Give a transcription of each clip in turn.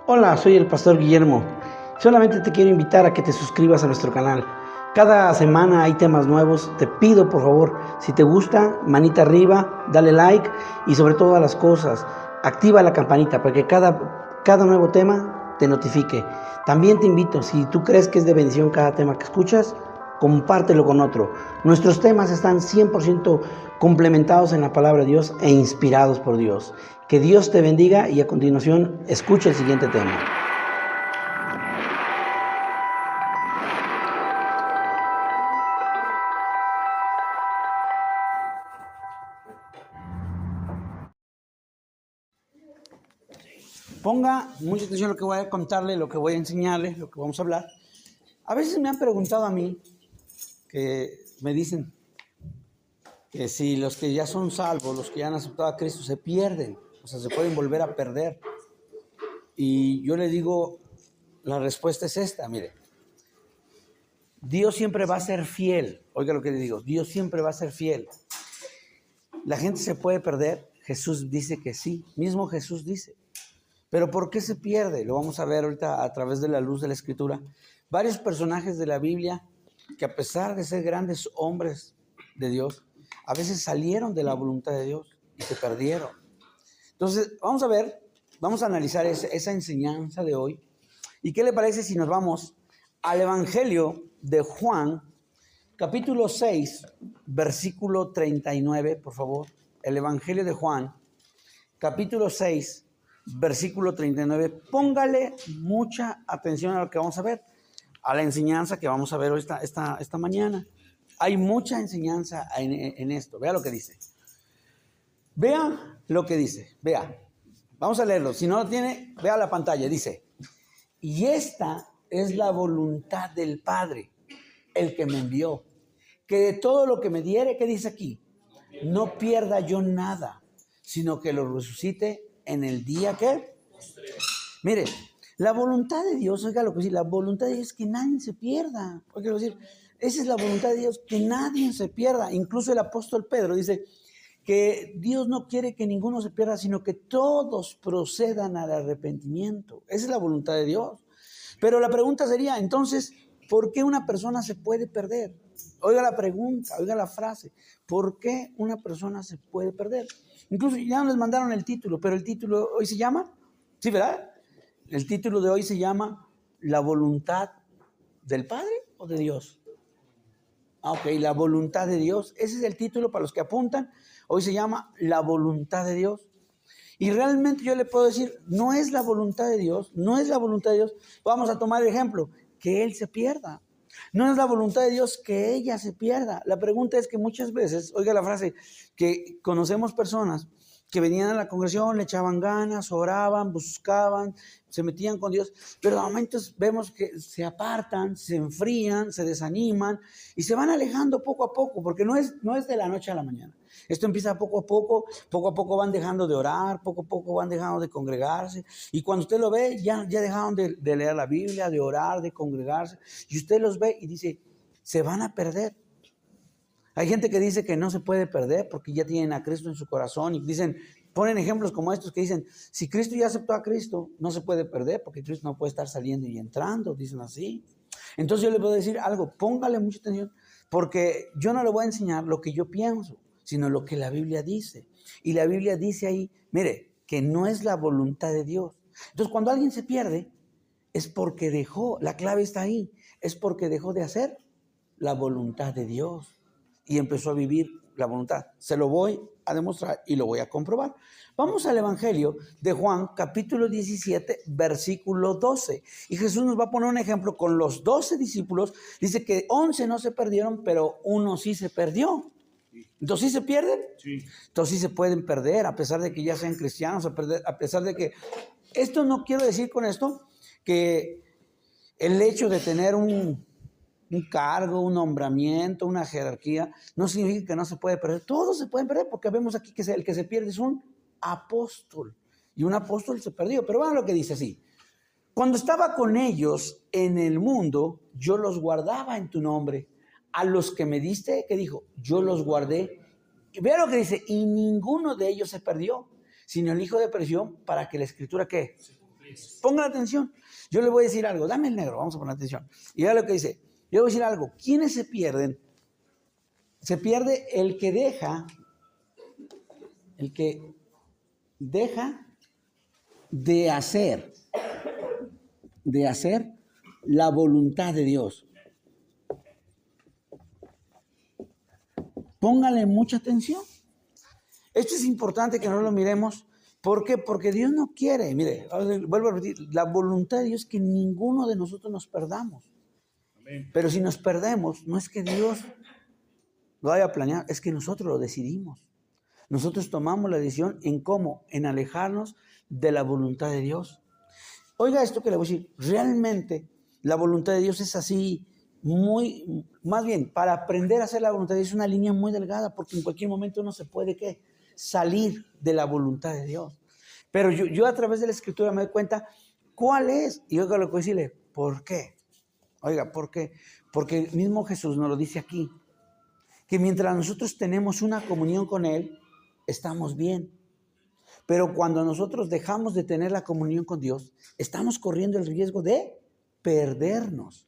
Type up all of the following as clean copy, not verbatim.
Hola, soy el pastor Guillermo. Solamente te quiero invitar a que te suscribas a nuestro canal. Cada semana hay temas nuevos. Te pido, por favor, si te gusta, manita arriba, dale like y sobre todas las cosas, activa la campanita para que cada nuevo tema te notifique. También te invito, si tú crees que es de bendición cada tema que escuchas, compártelo con otro. Nuestros temas están 100% complementados en la palabra de Dios e inspirados por Dios. Que Dios te bendiga y a continuación escucha el siguiente tema. Ponga mucha atención a lo que voy a contarle, lo que voy a enseñarle, lo que vamos a hablar. A veces me han preguntado a mí, que me dicen que si los que ya son salvos, los que ya han aceptado a Cristo, se pierden, o sea, se pueden volver a perder. Y yo le digo, la respuesta es esta, mire. Dios siempre va a ser fiel. Oiga lo que le digo, Dios siempre va a ser fiel. ¿La gente se puede perder? Jesús dice que sí, mismo Jesús dice. Pero ¿por qué se pierde? Lo vamos a ver ahorita a través de la luz de la Escritura. Varios personajes de la Biblia que a pesar de ser grandes hombres de Dios, a veces salieron de la voluntad de Dios y se perdieron. Entonces, vamos a ver, vamos a analizar esa enseñanza de hoy. ¿Y qué le parece si nos vamos al Evangelio de Juan, capítulo 6, versículo 39, por favor? El Evangelio de Juan, capítulo 6, versículo 39. Póngale mucha atención a lo que vamos a ver, a la enseñanza que vamos a ver hoy esta mañana. Hay mucha enseñanza en esto. Vea lo que dice. Vea lo que dice. Vea. Vamos a leerlo. Si no lo tiene, vea la pantalla. Dice: y esta es la voluntad del Padre, el que me envió, que de todo lo que me diere, ¿qué dice aquí? No pierda yo nada, sino que lo resucite en el día que... Mire, la voluntad de Dios, oiga lo que dice, la voluntad de Dios es que nadie se pierda. Oiga lo que decir, esa es la voluntad de Dios, que nadie se pierda. Incluso el apóstol Pedro dice que Dios no quiere que ninguno se pierda, sino que todos procedan al arrepentimiento. Esa es la voluntad de Dios. Pero la pregunta sería, entonces, ¿por qué una persona se puede perder? Oiga la pregunta, oiga la frase. ¿Por qué una persona se puede perder? Incluso ya les mandaron el título, pero el título hoy se llama, ¿sí, verdad? El título de hoy se llama ¿La voluntad del Padre o de Dios? Ok, la voluntad de Dios. Ese es el título para los que apuntan. Hoy se llama La voluntad de Dios. Y realmente yo le puedo decir, no es la voluntad de Dios, no es la voluntad de Dios. Vamos a tomar el ejemplo, que él se pierda. No es la voluntad de Dios que ella se pierda. La pregunta es que muchas veces, oiga la frase, que conocemos personas que venían a la congregación, le echaban ganas, oraban, buscaban, se metían con Dios, pero a momentos vemos que se apartan, se enfrían, se desaniman y se van alejando poco a poco, porque no es de la noche a la mañana. Esto empieza poco a poco van dejando de orar, poco a poco van dejando de congregarse, y cuando usted lo ve, ya dejaron de leer la Biblia, de orar, de congregarse, y usted los ve y dice, se van a perder. Hay gente que dice que no se puede perder porque ya tienen a Cristo en su corazón, y dicen, ponen ejemplos como estos que dicen, si Cristo ya aceptó a Cristo, no se puede perder porque Cristo no puede estar saliendo y entrando, dicen así. Entonces yo le puedo decir algo, póngale mucha atención, porque yo no le voy a enseñar lo que yo pienso, sino lo que la Biblia dice. Y la Biblia dice ahí, mire, que no es la voluntad de Dios. Entonces cuando alguien se pierde, es porque dejó, la clave está ahí, es porque dejó de hacer la voluntad de Dios y empezó a vivir la voluntad. Se lo voy a demostrar y lo voy a comprobar. Vamos al Evangelio de Juan, capítulo 17, versículo 12. Y Jesús nos va a poner un ejemplo con los 12 discípulos. Dice que 11 no se perdieron, pero uno sí se perdió. ¿Entonces sí se pierden? Sí. Entonces sí se pueden perder, a pesar de que ya sean cristianos, a pesar de que... Esto no quiero decir con esto que el hecho de tener un cargo, un nombramiento, una jerarquía, no significa que no se puede perder. Todos se pueden perder, porque vemos aquí que el que se pierde es un apóstol. Y un apóstol se perdió. Pero vean lo que dice así. Cuando estaba con ellos en el mundo, yo los guardaba en tu nombre. A los que me diste, ¿qué dijo? Yo los guardé. Y vean lo que dice, y ninguno de ellos se perdió, sino el hijo de perdición, para que la escritura, ¿qué? Pongan atención. Yo le voy a decir algo. Dame el negro, vamos a poner atención. Y vea lo que dice. Yo le voy a decir algo. ¿Quiénes se pierden? Se pierde el que deja de hacer la voluntad de Dios. Póngale mucha atención. Esto es importante que no lo miremos. ¿Por qué? Porque Dios no quiere. Mire, vuelvo a repetir, la voluntad de Dios es que ninguno de nosotros nos perdamos. Amén. Pero si nos perdemos, no es que Dios lo haya planeado, es que nosotros lo decidimos. Nosotros tomamos la decisión en cómo, en alejarnos de la voluntad de Dios. Oiga esto que le voy a decir, realmente la voluntad de Dios es así, más bien, para aprender a hacer la voluntad de Dios es una línea muy delgada, porque en cualquier momento uno se puede, ¿qué? Salir de la voluntad de Dios. Pero yo a través de la Escritura me doy cuenta cuál es, y oiga lo que voy a decirle, ¿por qué? Oiga, ¿por qué? Porque el mismo Jesús nos lo dice aquí, que mientras nosotros tenemos una comunión con Él, estamos bien. Pero cuando nosotros dejamos de tener la comunión con Dios, estamos corriendo el riesgo de perdernos.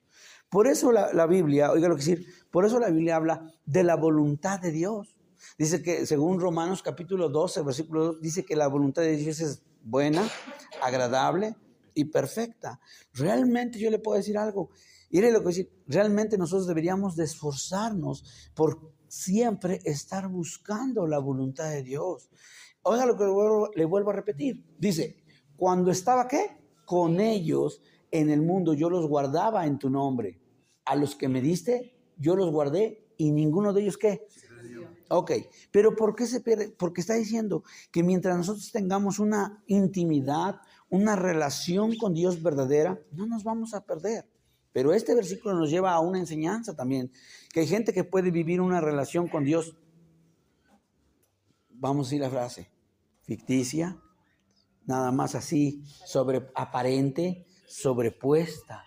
Por eso la Biblia, oiga lo que decir, por eso la Biblia habla de la voluntad de Dios. Dice que según Romanos capítulo 12, versículo 2, dice que la voluntad de Dios es buena, agradable y perfecta. Realmente yo le puedo decir algo. Mire lo que decir, realmente nosotros deberíamos de esforzarnos por siempre estar buscando la voluntad de Dios. Oiga lo que le vuelvo a repetir. Dice, cuando estaba, ¿qué? Con ellos en el mundo, yo los guardaba en tu nombre. A los que me diste, yo los guardé y ninguno de ellos, ¿qué? Ok, pero ¿por qué se pierde? Porque está diciendo que mientras nosotros tengamos una intimidad, una relación con Dios verdadera, no nos vamos a perder. Pero este versículo nos lleva a una enseñanza también, que hay gente que puede vivir una relación con Dios, vamos a decir la frase, ficticia, nada más así, aparente, sobrepuesta.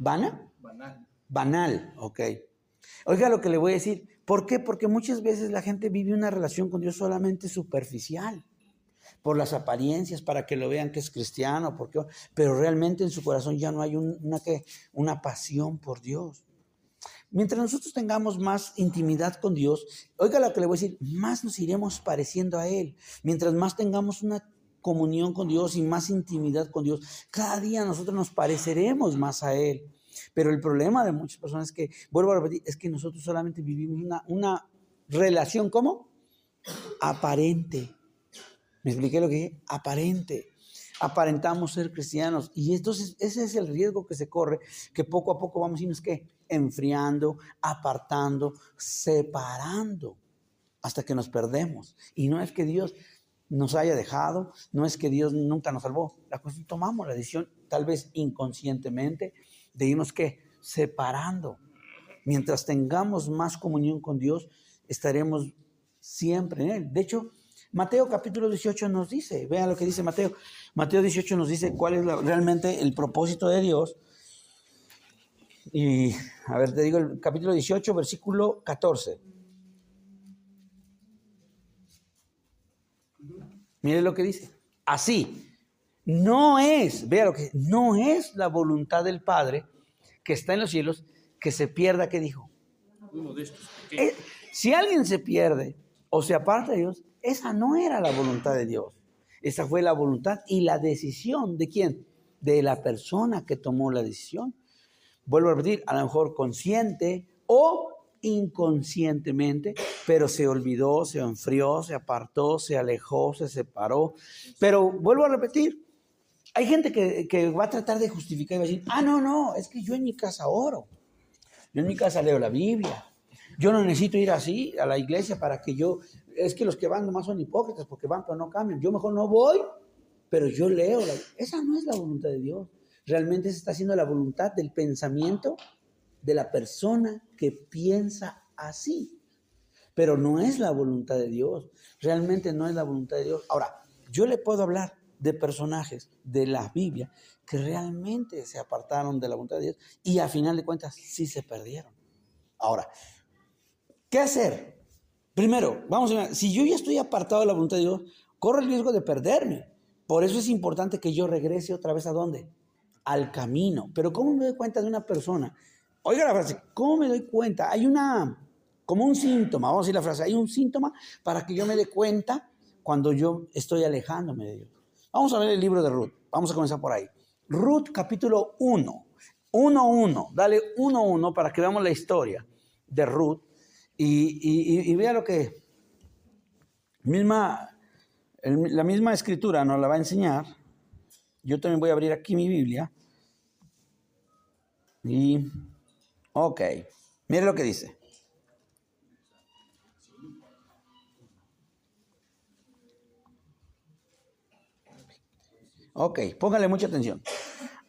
¿Vana? Banal, ok. Oiga lo que le voy a decir. ¿Por qué? Porque muchas veces la gente vive una relación con Dios solamente superficial, por las apariencias, para que lo vean que es cristiano, pero realmente en su corazón ya no hay una pasión por Dios. Mientras nosotros tengamos más intimidad con Dios, oiga lo que le voy a decir, más nos iremos pareciendo a Él. Mientras más tengamos una comunión con Dios y más intimidad con Dios, cada día nosotros nos pareceremos más a Él. Pero el problema de muchas personas es que, vuelvo a repetir, es que nosotros solamente vivimos una relación, ¿cómo? Aparente. ¿Me expliqué lo que dije? Aparente. Aparentamos ser cristianos. Y entonces ese es el riesgo que se corre, que poco a poco vamos a irnos, ¿qué? Enfriando, apartando, separando, hasta que nos perdemos. Y no es que Dios nos haya dejado, no es que Dios nunca nos salvó. La cosa, tomamos la decisión, tal vez inconscientemente, de irnos, ¿qué? Separando. Mientras tengamos más comunión con Dios, estaremos siempre en Él. De hecho, Mateo capítulo 18 nos dice, vean lo que dice Mateo. Mateo 18 nos dice cuál es realmente el propósito de Dios. Y, a ver, te digo el capítulo 18, versículo 14. Mire lo que dice. Así, no es la voluntad del Padre que está en los cielos que se pierda, ¿qué dijo? Uno de estos. Si alguien se pierde o se aparta de Dios, esa no era la voluntad de Dios. Esa fue la voluntad y la decisión ¿de quién? De la persona que tomó la decisión. Vuelvo a repetir, a lo mejor consciente o inconscientemente, pero se olvidó, se enfrió, se apartó, se alejó, se separó. Pero vuelvo a repetir, hay gente que va a tratar de justificar y va a decir, no, es que yo en mi casa oro, yo en mi casa leo la Biblia, yo no necesito ir así a la iglesia para que es que los que van nomás son hipócritas porque van pero no cambian, yo mejor no voy, pero yo leo. Esa no es la voluntad de Dios. Realmente se está haciendo la voluntad del pensamiento de la persona que piensa así. Pero no es la voluntad de Dios. Realmente no es la voluntad de Dios. Ahora, yo le puedo hablar de personajes de la Biblia que realmente se apartaron de la voluntad de Dios y a final de cuentas sí se perdieron. Ahora, ¿qué hacer? Primero, vamos a ver, si yo ya estoy apartado de la voluntad de Dios, corro el riesgo de perderme. Por eso es importante que yo regrese otra vez ¿a dónde? Al camino. Pero ¿cómo me doy cuenta de una persona? Oiga la frase, ¿cómo me doy cuenta? Hay como un síntoma, vamos a decir la frase, hay un síntoma para que yo me dé cuenta cuando yo estoy alejándome de Dios. Vamos a ver el libro de Ruth, vamos a comenzar por ahí. Ruth capítulo 1, 1:1, dale 1:1 para que veamos la historia de Ruth y vea lo que la misma escritura nos la va a enseñar. Yo también voy a abrir aquí mi Biblia. Y, ok, mire lo que dice. Ok, póngale mucha atención.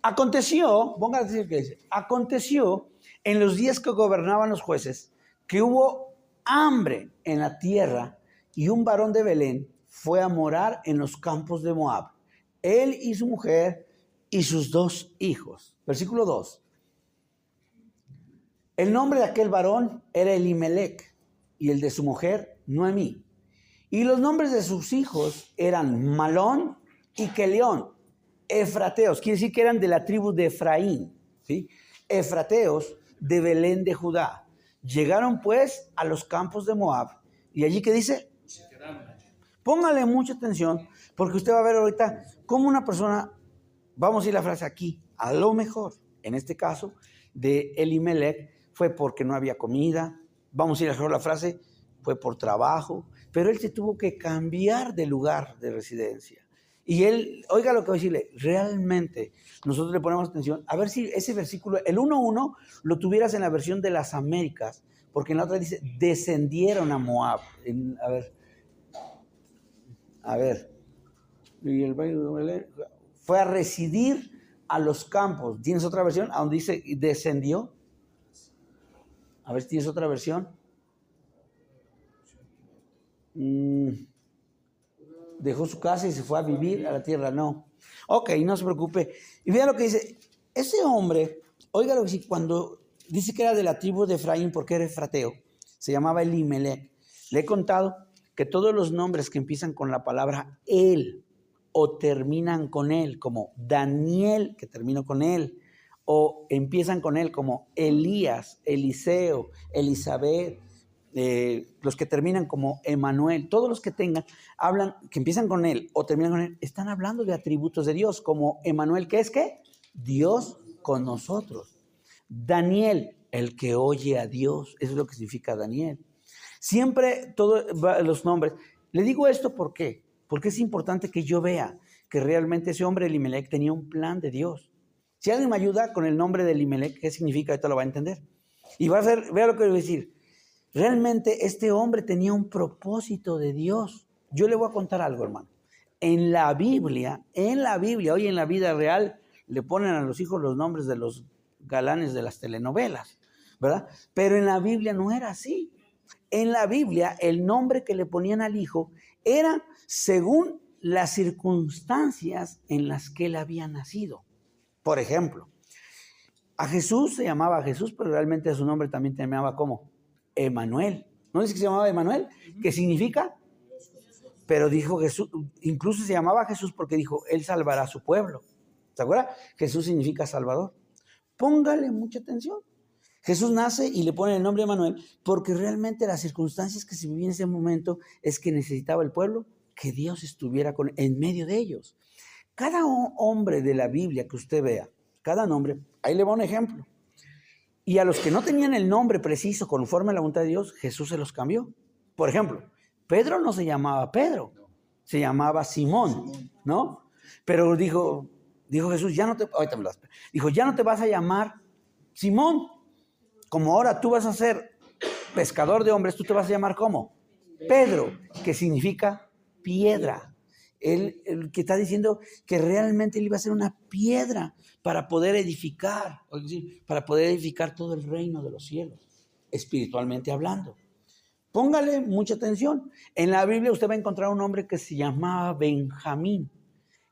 Aconteció, póngale atención que dice, aconteció en los días que gobernaban los jueces que hubo hambre en la tierra y un varón de Belén fue a morar en los campos de Moab, él y su mujer y sus 2 hijos. Versículo 2. El nombre de aquel varón era Elimelec y el de su mujer Noemí. Y los nombres de sus hijos eran Malón y Kelión, efrateos, quiere decir que eran de la tribu de Efraín, ¿sí? Efrateos de Belén de Judá. Llegaron pues a los campos de Moab y allí ¿qué dice? Póngale mucha atención porque usted va a ver ahorita cómo una persona, vamos a ir a la frase aquí, a lo mejor, en este caso, de Elimelec fue porque no había comida, vamos a ir a la frase, fue por trabajo, pero él se tuvo que cambiar de lugar de residencia. Y él, oiga lo que voy a decirle, realmente nosotros le ponemos atención, a ver si ese versículo, el 1:1, lo tuvieras en la versión de las Américas, porque en la otra dice, descendieron a Moab. A ver, y el fue a residir a los campos. ¿Tienes otra versión? A donde dice descendió. A ver si tienes otra versión. Dejó su casa y se fue a vivir a la tierra. No. Ok, no se preocupe. Y vea lo que dice. Ese hombre, oiga lo que dice, cuando dice que era de la tribu de Efraín porque era efrateo, se llamaba Elimelec. Le he contado que todos los nombres que empiezan con la palabra él o terminan con él, como Daniel, que terminó con él, o empiezan con él como Elías, Eliseo, Elizabeth, los que terminan como Emanuel, todos los que tengan, hablan, que empiezan con él o terminan con él, están hablando de atributos de Dios, como Emanuel, ¿qué es qué? Dios con nosotros. Daniel, el que oye a Dios, eso es lo que significa Daniel. Siempre todos los nombres. Le digo esto ¿por qué? Porque es importante que yo vea que realmente ese hombre Elimelec tenía un plan de Dios. Si alguien me ayuda con el nombre de Elimelec, ¿qué significa? Esto lo va a entender. Y va a ser, vea lo que voy a decir. Realmente este hombre tenía un propósito de Dios. Yo le voy a contar algo, hermano. En la Biblia, hoy en la vida real, le ponen a los hijos los nombres de los galanes de las telenovelas, ¿verdad? Pero en la Biblia no era así. En la Biblia, el nombre que le ponían al hijo era según las circunstancias en las que él había nacido. Por ejemplo, a Jesús se llamaba Jesús, pero realmente su nombre también se llamaba ¿cómo? Emanuel. ¿No dice que se llamaba Emanuel? ¿Qué significa? Pero dijo Jesús, incluso se llamaba Jesús porque dijo, él salvará a su pueblo. ¿Se acuerda? Jesús significa Salvador. Póngale mucha atención. Jesús nace y le pone el nombre de Emanuel porque realmente las circunstancias que se vivían en ese momento es que necesitaba el pueblo que Dios estuviera en medio de ellos. Cada hombre de la Biblia que usted vea, cada nombre, ahí le va un ejemplo. Y a los que no tenían el nombre preciso conforme a la voluntad de Dios, Jesús se los cambió. Por ejemplo, Pedro no se llamaba Pedro, se llamaba Simón, ¿no? Pero dijo Jesús, ya no te vas a llamar Simón. Como ahora tú vas a ser pescador de hombres, tú te vas a llamar ¿cómo? Pedro, que significa piedra. Él que está diciendo que realmente él iba a ser una piedra para poder edificar, es decir, para poder edificar todo el reino de los cielos, espiritualmente hablando. Póngale mucha atención. En la Biblia usted va a encontrar un hombre que se llamaba Benjamín,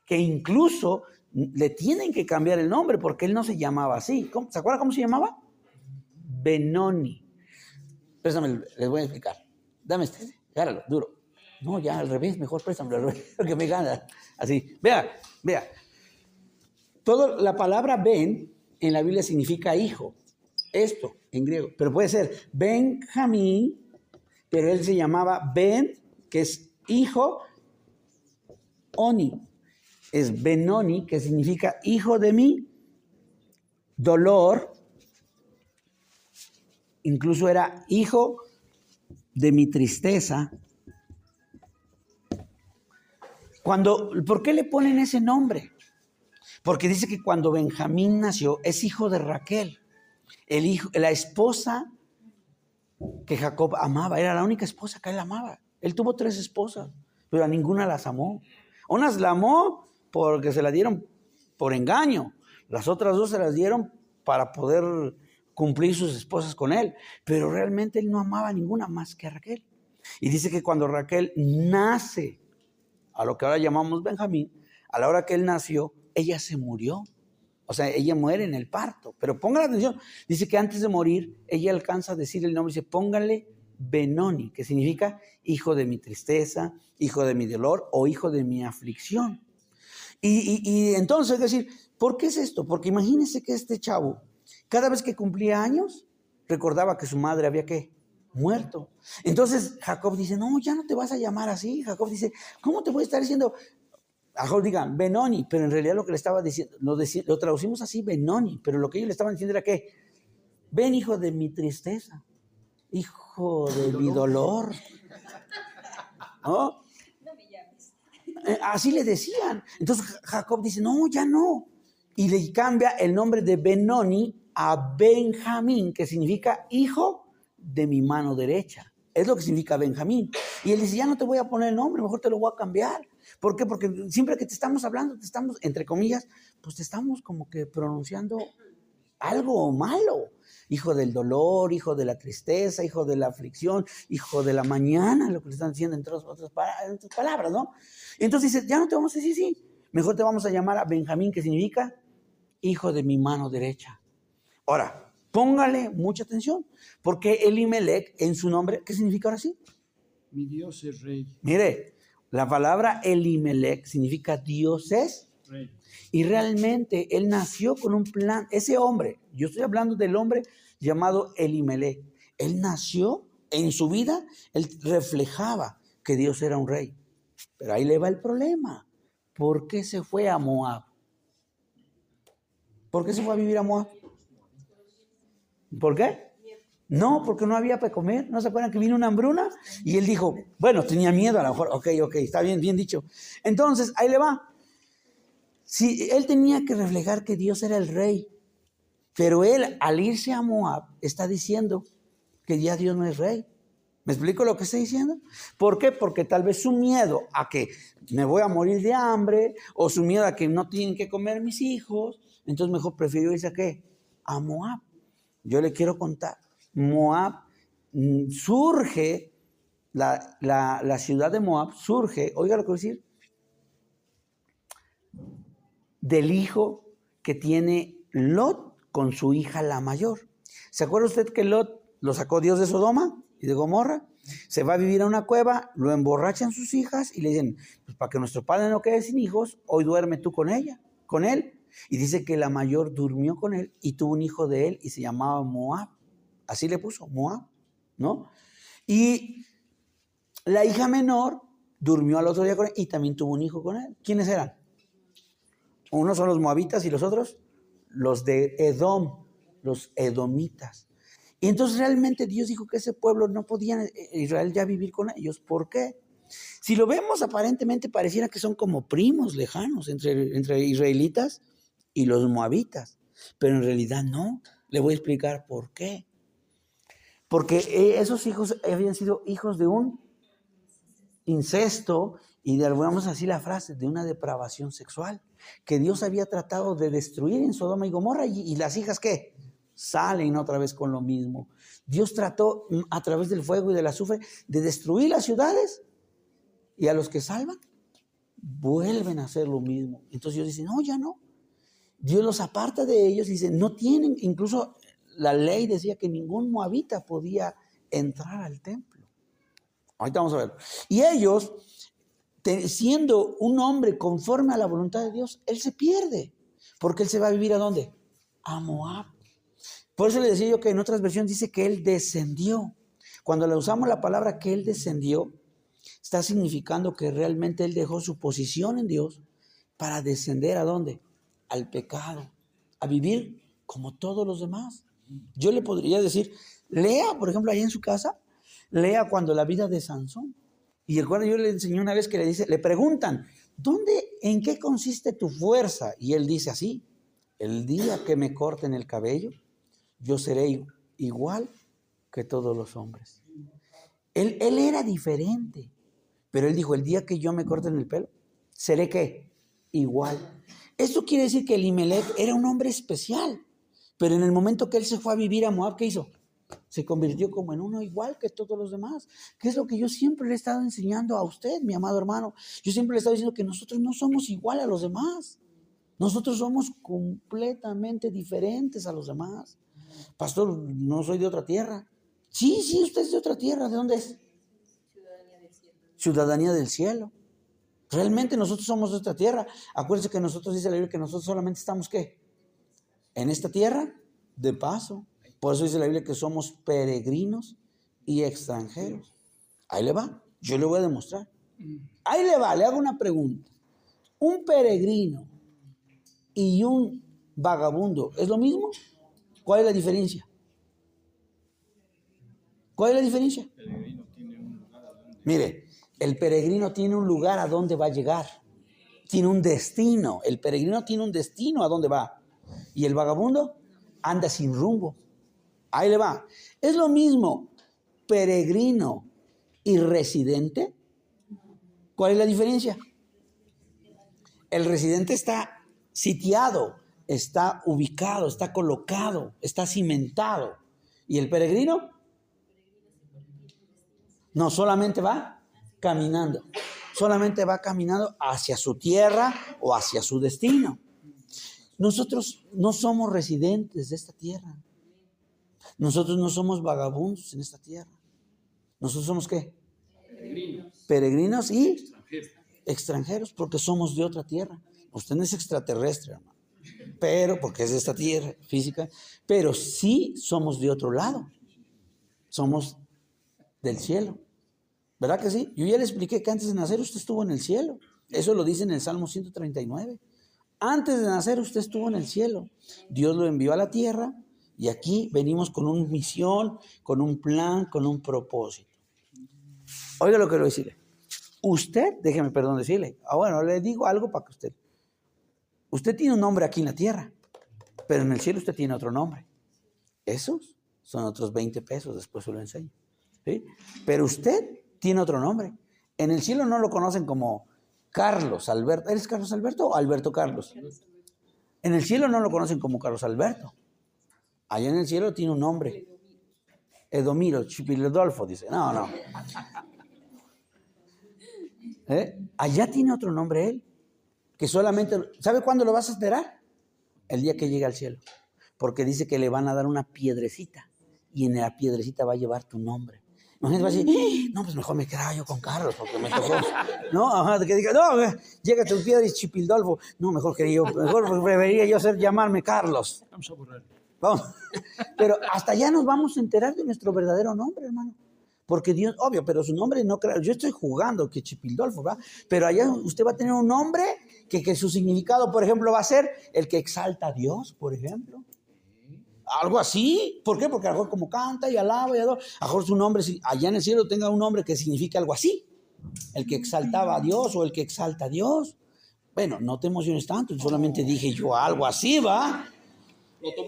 que incluso le tienen que cambiar el nombre porque él no se llamaba así. ¿Se acuerda cómo se llamaba? Benoni. Préstame, les voy a explicar. Dame agárralo, duro. No, ya al revés, mejor préstamelo al revés, porque me gana. Así, vea. La palabra Ben en la Biblia significa hijo. Esto en griego. Pero puede ser Benjamín, pero él se llamaba Ben, que es hijo, Oni. Es Benoni, que significa hijo de mi dolor. Incluso era hijo de mi tristeza. ¿Por qué le ponen ese nombre? Porque dice que cuando Benjamín nació, es hijo de Raquel, la esposa que Jacob amaba, era la única esposa que él amaba. Él tuvo 3 esposas, pero a ninguna las amó. Unas la amó porque se la dieron por engaño, las otras 2 se las dieron para poder cumplir sus esposas con él, pero realmente él no amaba a ninguna más que a Raquel. Y dice que cuando Raquel nace, a lo que ahora llamamos Benjamín, a la hora que él nació, ella se murió. O sea, ella muere en el parto. Pero pongan atención, dice que antes de morir, ella alcanza a decir el nombre, dice, póngale Benoni, que significa hijo de mi tristeza, hijo de mi dolor o hijo de mi aflicción. Y entonces, es decir, ¿por qué es esto? Porque imagínense que este chavo, cada vez que cumplía años, recordaba que su madre había, ¿qué? Muerto. Entonces Jacob dice, no, ya no te vas a llamar así. Jacob dice, ¿cómo te voy a estar diciendo? A Jacob digan, Benoni, pero en realidad lo que le estaba diciendo, lo traducimos así, Benoni, pero lo que ellos le estaban diciendo era que, ven hijo de mi tristeza, hijo de mi dolor. ¿No? No me llames. Así le decían. Entonces Jacob dice, no, ya no. Y le cambia el nombre de Benoni a Benjamín, que significa hijo de mi mano derecha. Es lo que significa Benjamín. Y él dice, ya no te voy a poner el nombre, mejor te lo voy a cambiar. ¿Por qué? Porque siempre que te estamos hablando, te estamos, entre comillas, pues te estamos como que pronunciando algo malo. Hijo del dolor, hijo de la tristeza, hijo de la aflicción, hijo de la mañana, lo que le están diciendo entre otras palabras, ¿no? Entonces dice, ya no te vamos a decir sí, mejor te vamos a llamar a Benjamín, que significa hijo de mi mano derecha. Ahora, póngale mucha atención, porque Elimelech en su nombre, ¿qué significa ahora sí? Mi Dios es rey. Mire, la palabra Elimelech significa Dios es rey. Y realmente él nació con un plan. Ese hombre, yo estoy hablando del hombre llamado Elimelech. Él nació en su vida, él reflejaba que Dios era un rey. Pero ahí le va el problema. ¿Por qué se fue a Moab? ¿Por qué se fue a vivir a Moab? ¿Por qué? No, porque no había para comer. ¿No se acuerdan que vino una hambruna? Y él dijo, bueno, tenía miedo a lo mejor. Ok, está bien dicho. Entonces, ahí le va. Sí, él tenía que reflejar que Dios era el rey. Pero él, al irse a Moab, está diciendo que ya Dios no es rey. ¿Me explico lo que está diciendo? ¿Por qué? Porque tal vez su miedo a que me voy a morir de hambre, o su miedo a que no tienen que comer mis hijos, entonces mejor prefirió irse a ¿qué? A Moab. Yo le quiero contar. Moab surge, la ciudad de Moab surge, oiga lo que voy a decir, del hijo que tiene Lot con su hija la mayor. ¿Se acuerda usted que Lot lo sacó Dios de Sodoma y de Gomorra? Se va a vivir a una cueva, lo emborrachan sus hijas y le dicen, pues para que nuestro padre no quede sin hijos, hoy duerme tú con él. Y dice que la mayor durmió con él y tuvo un hijo de él y se llamaba Moab. Así le puso, Moab, ¿no? Y la hija menor durmió al otro día con él y también tuvo un hijo con él. ¿Quiénes eran? Unos son los moabitas y los otros, los de Edom, los edomitas. Y entonces realmente Dios dijo que ese pueblo no podía Israel ya vivir con ellos. ¿Por qué? Si lo vemos aparentemente pareciera que son como primos lejanos entre israelitas y los moabitas. Pero en realidad no. Le voy a explicar por qué. Porque esos hijos habían sido hijos de un incesto y vamos a decir la frase, de una depravación sexual que Dios había tratado de destruir en Sodoma y Gomorra y las hijas ¿qué? Salen otra vez con lo mismo. Dios trató a través del fuego y del azufre de destruir las ciudades y a los que salvan vuelven a hacer lo mismo. Entonces Dios dice, no, ya no. Dios los aparta de ellos y dice, no tienen, incluso la ley decía que ningún moabita podía entrar al templo. Ahorita vamos a ver. Y ellos, siendo un hombre conforme a la voluntad de Dios, él se pierde. Porque él se va a vivir ¿a dónde? A Moab. Por eso le decía yo que en otras versiones dice que él descendió. Cuando le usamos la palabra que él descendió, está significando que realmente él dejó su posición en Dios para descender ¿a dónde? Al pecado, a vivir como todos los demás. Yo le podría decir, lea, por ejemplo, ahí en su casa, lea cuando la vida de Sansón. Y recuerda, yo le enseñé una vez que le preguntan, ¿en qué consiste tu fuerza? Y él dice así, el día que me corten el cabello, yo seré igual que todos los hombres. Él era diferente, pero él dijo, el día que yo me corten el pelo, seré ¿qué? Igual. Esto quiere decir que Elimelech era un hombre especial, pero en el momento que él se fue a vivir a Moab, ¿qué hizo? Se convirtió como en uno igual que todos los demás, que es lo que yo siempre le he estado enseñando a usted, mi amado hermano. Yo siempre le he estado diciendo que nosotros no somos igual a los demás. Nosotros somos completamente diferentes a los demás. Pastor, no soy de otra tierra. Sí, usted es de otra tierra. ¿De dónde es? Ciudadanía del cielo. Ciudadanía del cielo. Realmente nosotros somos de otra tierra. Acuérdense que nosotros, dice la Biblia, que nosotros solamente estamos, ¿qué? En esta tierra, de paso. Por eso dice la Biblia que somos peregrinos y extranjeros. Ahí le va. Yo le voy a demostrar. Ahí le va. Le hago una pregunta. ¿Un peregrino y un vagabundo es lo mismo? ¿Cuál es la diferencia? ¿Cuál es la diferencia? Mire, el peregrino tiene un lugar a donde va a llegar. Tiene un destino. El peregrino tiene un destino a donde va. Y el vagabundo anda sin rumbo. Ahí le va. ¿Es lo mismo peregrino y residente? ¿Cuál es la diferencia? El residente está sitiado, está ubicado, está colocado, está cimentado. ¿Y el peregrino? No, solamente va caminando. Solamente va caminando hacia su tierra o hacia su destino. Nosotros no somos residentes de esta tierra. Nosotros no somos vagabundos en esta tierra. ¿Nosotros somos qué? Peregrinos y extranjeros, porque somos de otra tierra. Usted no es extraterrestre, hermano, pero porque es de esta tierra física, pero sí somos de otro lado. Somos del cielo. ¿Verdad que sí? Yo ya le expliqué que antes de nacer usted estuvo en el cielo. Eso lo dice en el Salmo 139. Antes de nacer usted estuvo en el cielo. Dios lo envió a la tierra y aquí venimos con una misión, con un plan, con un propósito. Oiga lo que le voy a decirle. Usted, déjeme perdón decirle, bueno, le digo algo para que usted tiene un nombre aquí en la tierra, pero en el cielo usted tiene otro nombre. Esos son otros 20 pesos, después se lo enseño. ¿Sí? Pero usted tiene otro nombre. En el cielo no lo conocen como Carlos Alberto. ¿Eres Carlos Alberto o Alberto Carlos? En el cielo no lo conocen como Carlos Alberto. Allá en el cielo tiene un nombre. Edomiro, Chipilodolfo, dice. No. Allá tiene otro nombre él. Que solamente, ¿sabe cuándo lo vas a esperar? El día que llegue al cielo. Porque dice que le van a dar una piedrecita. Y en la piedrecita va a llevar tu nombre. Imagínate, va a decir, no, pues mejor me quedaba yo con Carlos, porque me tocó. No, que diga, no, llega tu piedra y Chipildolfo. No, mejor preferiría yo llamarme Carlos. Vamos a borrar. Vamos. Pero hasta allá nos vamos a enterar de nuestro verdadero nombre, hermano. Porque Dios, obvio, pero su nombre no creo. Yo estoy jugando que Chipildolfo, ¿verdad? Pero allá usted va a tener un nombre que su significado, por ejemplo, va a ser el que exalta a Dios, por ejemplo. Algo así. ¿Por qué? Porque a lo mejor como canta y alaba y adora, a lo mejor su nombre, allá en el cielo tenga un nombre que signifique algo así. El que exaltaba a Dios o el que exalta a Dios. Bueno, no te emociones tanto, solamente dije yo algo así, ¿va?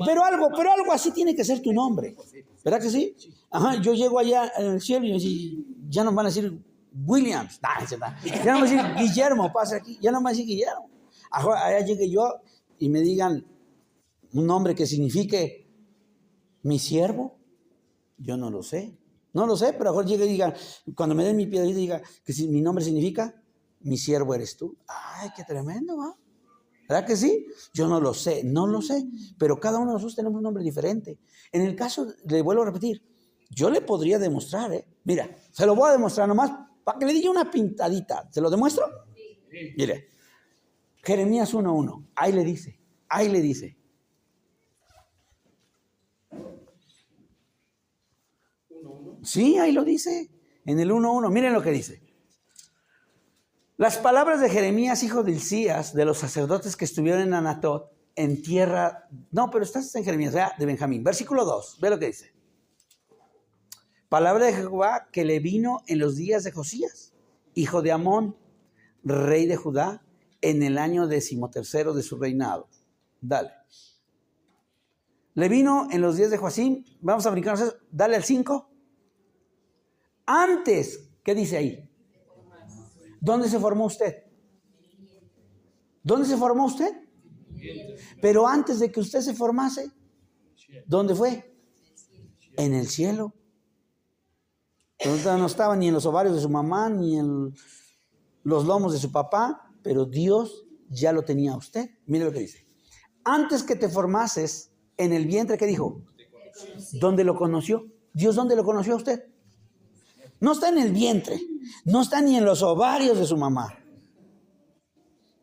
Pero algo así tiene que ser tu nombre. ¿Verdad que sí? Ajá, yo llego allá en el cielo y ya nos van a decir Williams. Ya no me van a decir Guillermo, pasa aquí. Ya no me van a decir Guillermo. Allá llegue yo y me digan un nombre que signifique mi siervo. Yo no lo sé. No lo sé, pero a lo mejor llegue y diga, cuando me den mi piedrita, diga que si mi nombre significa mi siervo eres tú. Ay, qué tremendo, ¿va? ¿Verdad que sí? Yo no lo sé, pero cada uno de nosotros tenemos un nombre diferente. En el caso, le vuelvo a repetir, Yo le podría demostrar, Mira, se lo voy a demostrar nomás para que le diga una pintadita. ¿Se lo demuestro? Sí. Mire, Jeremías 1:1. Ahí le dice. Sí, ahí lo dice. En el 1:1. Miren lo que dice. Las palabras de Jeremías, hijo de Hilcías, de los sacerdotes que estuvieron en Anatot, en tierra... No, pero estás en Jeremías, de Benjamín. Versículo 2, ve lo que dice. Palabra de Jehová que le vino en los días de Josías, hijo de Amón, rey de Judá, en el año 13º de su reinado. Dale. Le vino en los días de Joacim, vamos a brincarnos eso, dale al 5. Antes, ¿qué dice ahí? ¿Dónde se formó usted? ¿Dónde se formó usted? Pero antes de que usted se formase, ¿dónde fue? En el cielo. No estaba ni en los ovarios de su mamá, ni en los lomos de su papá, pero Dios ya lo tenía a usted. Mire lo que dice. Antes que te formases en el vientre, ¿qué dijo? ¿Dónde lo conoció? ¿Dios dónde lo conoció a usted? No está en el vientre, no está ni en los ovarios de su mamá.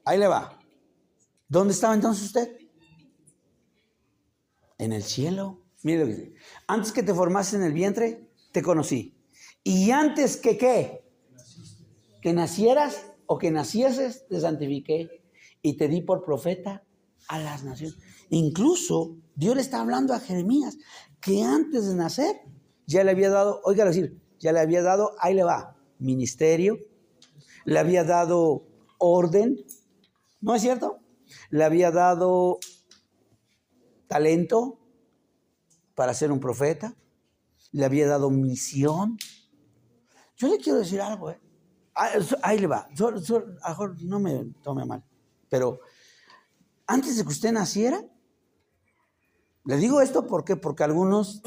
Ahí le va. ¿Dónde estaba entonces usted? En el cielo. Mire lo que dice. Antes que te formases en el vientre, te conocí. Y antes que ¿qué? Que nacieras o que nacieses, te santifiqué y te di por profeta a las naciones. Incluso Dios le está hablando a Jeremías que antes de nacer ya le había dado, óigalo decir, ya le había dado, ahí le va, ministerio, le había dado orden, ¿no es cierto? Le había dado talento para ser un profeta, le había dado misión. Yo le quiero decir algo, ahí le va, no me tome mal, pero antes de que usted naciera, le digo esto porque algunos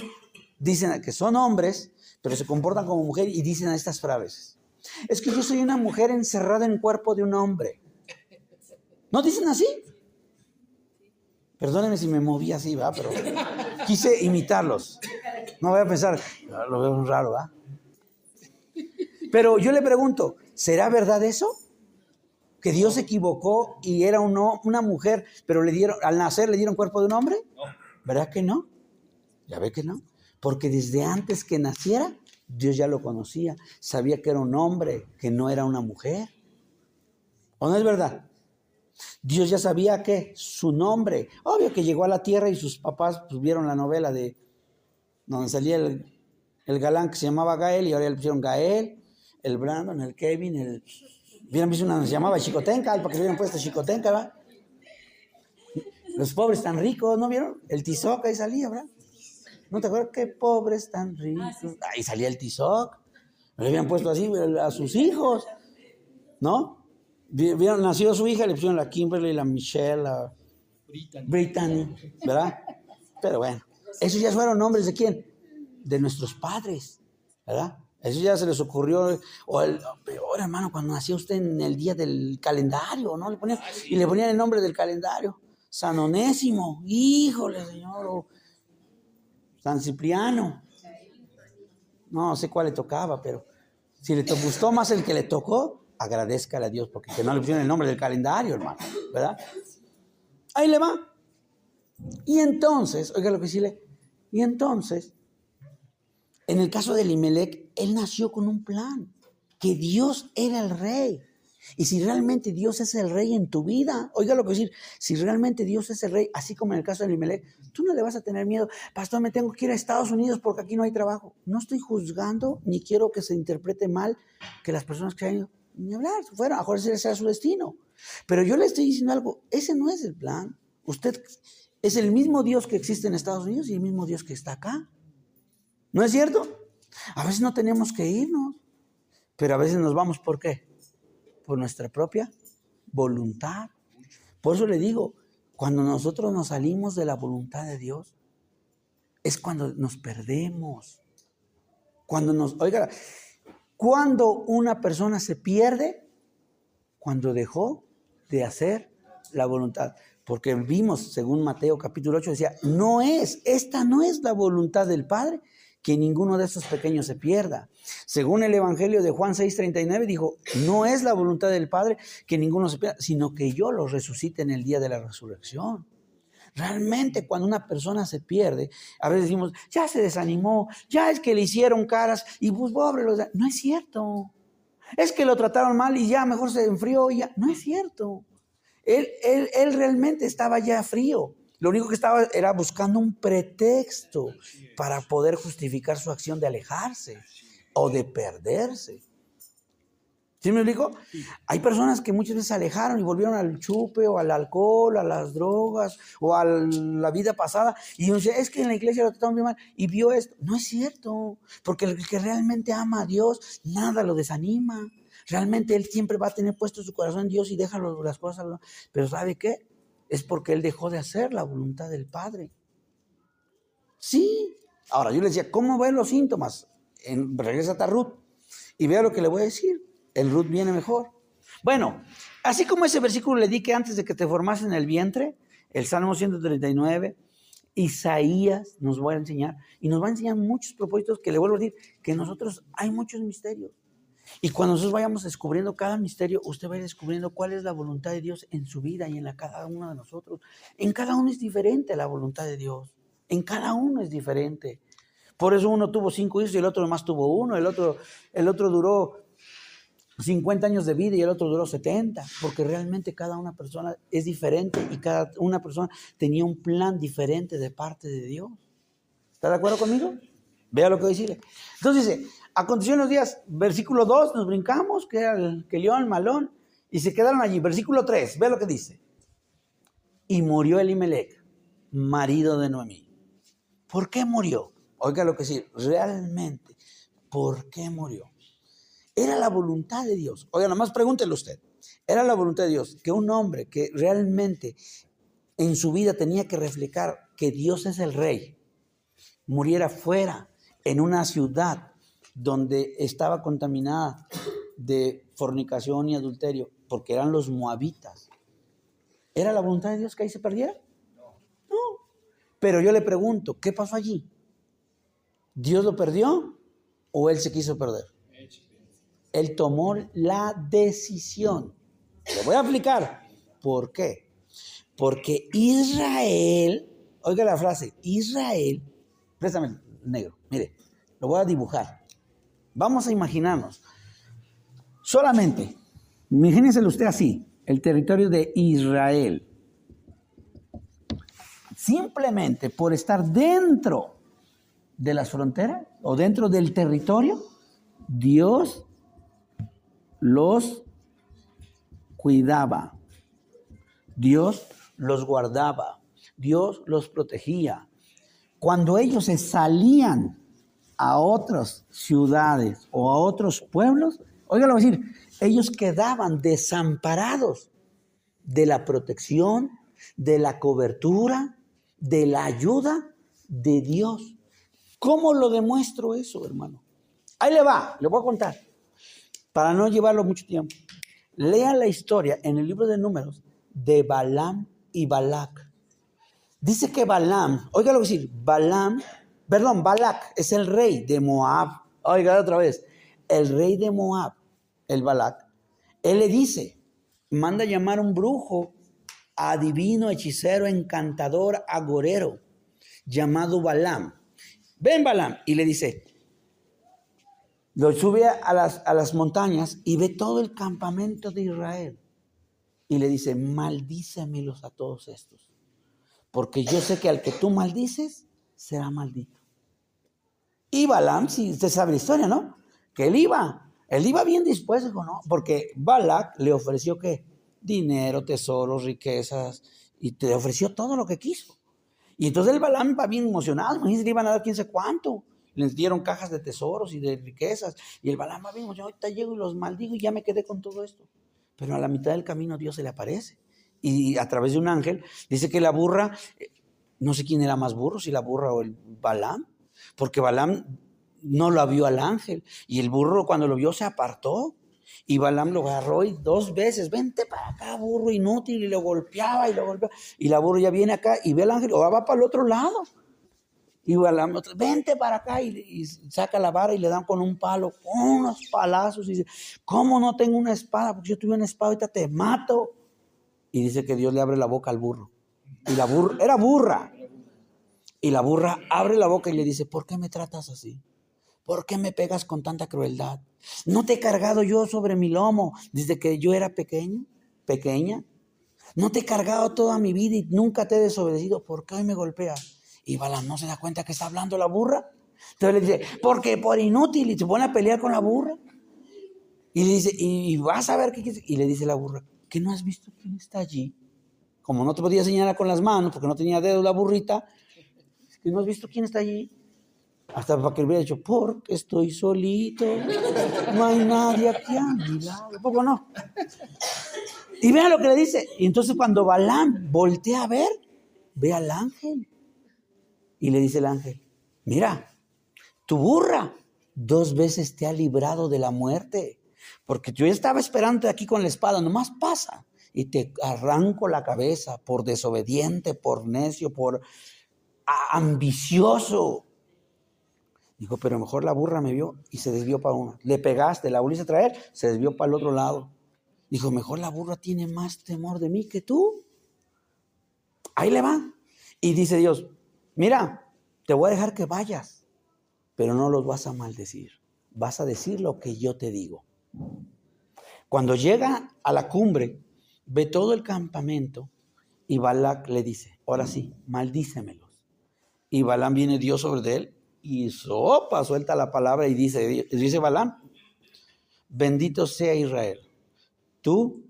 dicen que son hombres, pero se comportan como mujer y dicen estas frases. Es que yo soy una mujer encerrada en el cuerpo de un hombre. ¿No dicen así? Perdónenme si me moví así, ¿verdad? Pero quise imitarlos. No voy a pensar, lo veo raro, ¿verdad? Pero yo le pregunto, ¿será verdad eso? ¿Que Dios se equivocó y era una mujer, pero al nacer le dieron cuerpo de un hombre? No. ¿Verdad que no? Ya ve que no. Porque desde antes que naciera, Dios ya lo conocía. Sabía que era un hombre, que no era una mujer. ¿O no es verdad? Dios ya sabía que su nombre. Obvio que llegó a la tierra y sus papás pues, vieron la novela de donde salía el galán que se llamaba Gael y ahora le pusieron Gael, el Brandon, el Kevin, hubieran visto una que se llamaba Chicotenca, para que le hubieran puesto Chicotenca, ¿verdad? Los pobres tan ricos, ¿no vieron? El Tizoc ahí salía, ¿verdad? ¿No te acuerdas? Qué pobres tan ricos. Ahí salía el Tizoc. Le habían puesto así a sus hijos, ¿no? Vieron, nació su hija, le pusieron la Kimberly, la Michelle, la Brittany, ¿verdad? Pero bueno, esos ya fueron nombres ¿de quién? De nuestros padres, ¿verdad? Eso ya se les ocurrió, o peor hermano, cuando nació usted en el día del calendario, ¿no? Le ponían el nombre del calendario, San Onésimo, híjole señor, o San Cipriano, no sé cuál le tocaba, pero si le gustó más el que le tocó, agradézcale a Dios, porque que no le pusieron el nombre del calendario, hermano, ¿verdad? Ahí le va. Y entonces, oiga lo que decirle, y entonces, en el caso de Elimelech, él nació con un plan, que Dios era el rey. Y si realmente Dios es el rey en tu vida, oiga lo que decir, si realmente Dios es el rey, así como en el caso de Elimelech, tú no le vas a tener miedo. Pastor, me tengo que ir a Estados Unidos porque aquí no hay trabajo. No estoy juzgando, ni quiero que se interprete mal que las personas que han ido, ni hablar, fueron, a lo mejor ese sea su destino. Pero yo le estoy diciendo algo, ese no es el plan. Usted es el mismo Dios que existe en Estados Unidos y el mismo Dios que está acá. ¿No es cierto? A veces no tenemos que irnos, pero a veces nos vamos, ¿por qué? Por nuestra propia voluntad. Por eso le digo, cuando nosotros nos salimos de la voluntad de Dios, es cuando nos perdemos. Oiga, cuando una persona se pierde, cuando dejó de hacer la voluntad. Porque vimos, según Mateo capítulo 8, decía, esta no es la voluntad del Padre, que ninguno de estos pequeños se pierda. Según el Evangelio de Juan 6:39 dijo, no es la voluntad del Padre que ninguno se pierda, sino que yo los resucite en el día de la resurrección. Realmente cuando una persona se pierde, a veces decimos, ya se desanimó, ya es que le hicieron caras y pues pobre, no es cierto. Es que lo trataron mal y ya mejor se enfrió y ya. No es cierto. Él realmente estaba ya frío. Lo único que estaba era buscando un pretexto para poder justificar su acción de alejarse o de perderse. ¿Sí me explico? Hay personas que muchas veces se alejaron y volvieron al chupe o al alcohol, a las drogas o a la vida pasada. Y uno dice, es que en la iglesia lo trataron bien mal y vio esto. No es cierto, porque el que realmente ama a Dios, nada lo desanima. Realmente él siempre va a tener puesto su corazón en Dios y deja las cosas. Pero ¿sabe qué? Es porque él dejó de hacer la voluntad del Padre. Sí. Ahora, yo le decía, ¿cómo ven los síntomas? Regresa a Ruth y vea lo que le voy a decir. El Ruth viene mejor. Bueno, así como ese versículo le di que antes de que te formases en el vientre, el Salmo 139, Isaías nos va a enseñar, y nos va a enseñar muchos propósitos que le vuelvo a decir, que nosotros hay muchos misterios. Y cuando nosotros vayamos descubriendo cada misterio, usted va a ir descubriendo cuál es la voluntad de Dios en su vida y en cada uno de nosotros. En cada uno es diferente la voluntad de Dios. En cada uno es diferente. Por eso uno tuvo 5 hijos y el otro nomás tuvo 1. El otro duró 50 años de vida y el otro duró 70. Porque realmente cada una persona es diferente y cada una persona tenía un plan diferente de parte de Dios. ¿Está de acuerdo conmigo? Vea lo que voy a decirle. Entonces dice, aconteció en los días, versículo 2, nos brincamos, que era el Kelión, el Malón, y se quedaron allí. Versículo 3, ve lo que dice. Y murió Elimelech, marido de Noemí. ¿Por qué murió? Oiga lo que dice, realmente, ¿por qué murió? Era la voluntad de Dios. Oiga, nada más pregúntele usted. Era la voluntad de Dios que un hombre que realmente en su vida tenía que reflejar que Dios es el rey, muriera fuera, en una ciudad donde estaba contaminada de fornicación y adulterio, porque eran los moabitas. ¿Era la voluntad de Dios que ahí se perdiera? No. Pero yo le pregunto, ¿qué pasó allí? ¿Dios lo perdió o él se quiso perder? Él tomó la decisión. Le voy a explicar por qué. Porque Israel, oiga la frase, Israel, préstame el negro, mire, lo voy a dibujar. Vamos a imaginarnos, solamente, imagínenselo usted así, el territorio de Israel. Simplemente por estar dentro de las fronteras o dentro del territorio, Dios los cuidaba, Dios los guardaba, Dios los protegía. Cuando ellos se salían a otras ciudades o a otros pueblos, oiga lo que voy a decir, ellos quedaban desamparados de la protección, de la cobertura, de la ayuda de Dios. ¿Cómo lo demuestro eso, hermano? Ahí le va, le voy a contar, para no llevarlo mucho tiempo. Lea la historia en el libro de Números de Balaam y Balac. Dice que Balaam, oiga lo que decir, Balac es el rey de Moab. Oiga otra vez, el rey de Moab, el Balac. Él le dice, manda llamar un brujo, adivino, hechicero, encantador, agorero, llamado Balaam. Ven Balaam, y le dice, lo sube a las montañas y ve todo el campamento de Israel. Y le dice, maldícemelos a todos estos, porque yo sé que al que tú maldices, será maldito. Y Balaam, si usted sabe la historia, ¿no? Que él iba bien dispuesto, dijo, ¿no? Porque Balac le ofreció, ¿qué? Dinero, tesoros, riquezas, y te ofreció todo lo que quiso. Y entonces el Balaam va bien emocionado, imagínense, le iban a dar quién sé cuánto. Les dieron cajas de tesoros y de riquezas. Y el Balaam va bien emocionado, ahorita llego y los maldigo y ya me quedé con todo esto. Pero a la mitad del camino Dios se le aparece. Y a través de un ángel dice que la burra, no sé quién era más burro, si la burra o el Balaam, porque Balaam no lo vio al ángel. Y el burro cuando lo vio se apartó. Y Balaam lo agarró y 2 veces, vente para acá, burro inútil, y lo golpeaba. Y la burro ya viene acá y ve al ángel, o va para el otro lado. Y Balaam, vente para acá, y saca la vara y le dan con un palo, con unos palazos, y dice, ¿cómo no tengo una espada? Porque yo tuve una espada, ahorita te mato. Y dice que Dios le abre la boca al burro. Y la burra, era burra. Y la burra abre la boca y le dice, ¿por qué me tratas así? ¿Por qué me pegas con tanta crueldad? ¿No te he cargado yo sobre mi lomo desde que yo era pequeña? ¿No te he cargado toda mi vida y nunca te he desobedecido? ¿Por qué hoy me golpeas? Y Balaam no se da cuenta que está hablando la burra. Entonces le dice, porque por inútil, y se pone a pelear con la burra. Y le dice, y vas a ver qué quieres. Y le dice la burra, ¿qué no has visto quién está allí? Como no te podía señalar con las manos, porque no tenía dedos la burrita, ¿que no has visto quién está allí? Hasta para que hubiera dicho, porque estoy solito, no hay nadie aquí a mi lado. ¿Poco no? Y vean lo que le dice. Y entonces cuando Balaam voltea a ver, ve al ángel. Y le dice el ángel, mira, tu burra 2 veces te ha librado de la muerte. Porque yo estaba esperando aquí con la espada, nomás pasa. Y te arranco la cabeza por desobediente, por necio, por ambicioso. Dijo, pero mejor la burra me vio y se desvió para una. Le pegaste, la volviste a traer, se desvió para el otro lado. Dijo, mejor la burra tiene más temor de mí que tú. Ahí le va. Y dice Dios, mira, te voy a dejar que vayas, pero no los vas a maldecir. Vas a decir lo que yo te digo. Cuando llega a la cumbre, ve todo el campamento y Balac le dice, ahora sí, maldícemelos. Y Balaam viene Dios sobre él y suelta la palabra y dice Balaam, bendito sea Israel, tú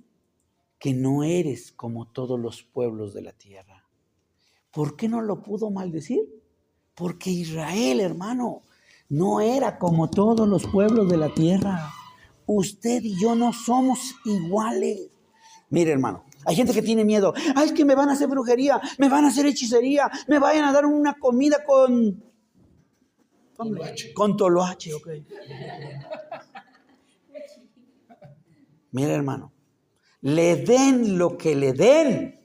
que no eres como todos los pueblos de la tierra. ¿Por qué no lo pudo maldecir? Porque Israel, hermano, no era como todos los pueblos de la tierra. Usted y yo no somos iguales. Mire, hermano, hay gente que tiene miedo. Ay, es que me van a hacer brujería, me van a hacer hechicería, me vayan a dar una comida con toloache, ok. Mire, hermano, le den lo que le den,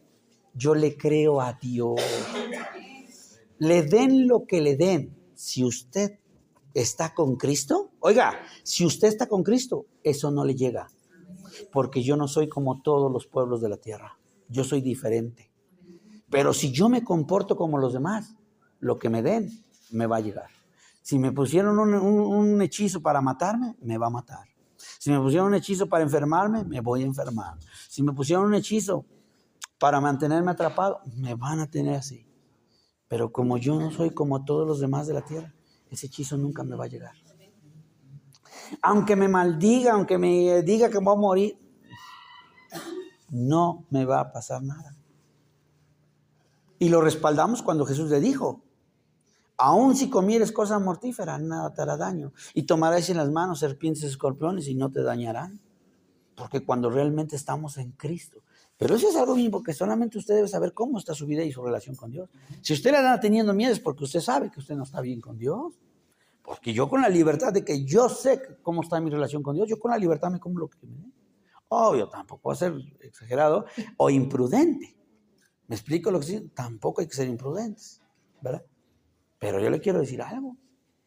yo le creo a Dios. Le den lo que le den. Si usted está con Cristo, oiga, si usted está con Cristo, eso no le llega. Porque yo no soy como todos los pueblos de la tierra. Yo soy diferente. Pero si yo me comporto como los demás, lo que me den, me va a llegar. Si me pusieron un hechizo para matarme, me va a matar. Si me pusieron un hechizo para enfermarme, me voy a enfermar. Si me pusieron un hechizo para mantenerme atrapado, me van a tener así. Pero como yo no soy como todos los demás de la tierra, ese hechizo nunca me va a llegar. Aunque me maldiga, aunque me diga que voy a morir, no me va a pasar nada. Y lo respaldamos cuando Jesús le dijo, aun si comieres cosas mortíferas, nada te hará daño. Y tomarás en las manos serpientes y escorpiones y no te dañarán. Porque cuando realmente estamos en Cristo. Pero eso es algo bien, porque solamente usted debe saber cómo está su vida y su relación con Dios. Si usted le anda teniendo miedo es porque usted sabe que usted no está bien con Dios. Porque yo con la libertad de que yo sé cómo está mi relación con Dios, yo con la libertad me como lo que me dé. Yo tampoco voy a ser exagerado o imprudente. ¿Me explico lo que sí? Tampoco hay que ser imprudentes, ¿verdad? Pero yo le quiero decir algo,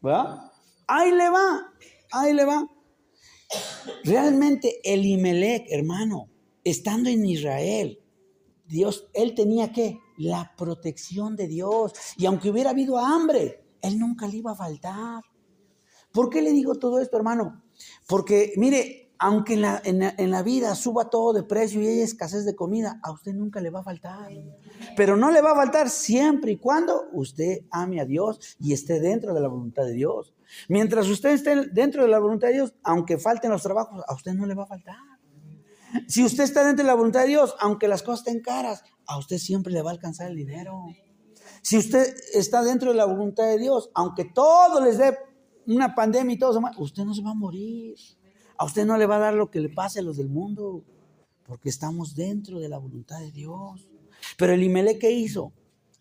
¿verdad? Ahí le va. Realmente Elimelec, hermano, estando en Israel, Dios, él tenía ¿qué? La protección de Dios. Y aunque hubiera habido hambre, él nunca le iba a faltar. ¿Por qué le digo todo esto, hermano? Porque, mire, aunque en la vida suba todo de precio y haya escasez de comida, a usted nunca le va a faltar. Pero no le va a faltar siempre y cuando usted ame a Dios y esté dentro de la voluntad de Dios. Mientras usted esté dentro de la voluntad de Dios, aunque falten los trabajos, a usted no le va a faltar. Si usted está dentro de la voluntad de Dios, aunque las cosas estén caras, a usted siempre le va a alcanzar el dinero. Si usted está dentro de la voluntad de Dios, aunque todo les dé una pandemia y todo eso, usted no se va a morir. A usted no le va a dar lo que le pase a los del mundo, porque estamos dentro de la voluntad de Dios. Pero Elimelec, ¿qué hizo?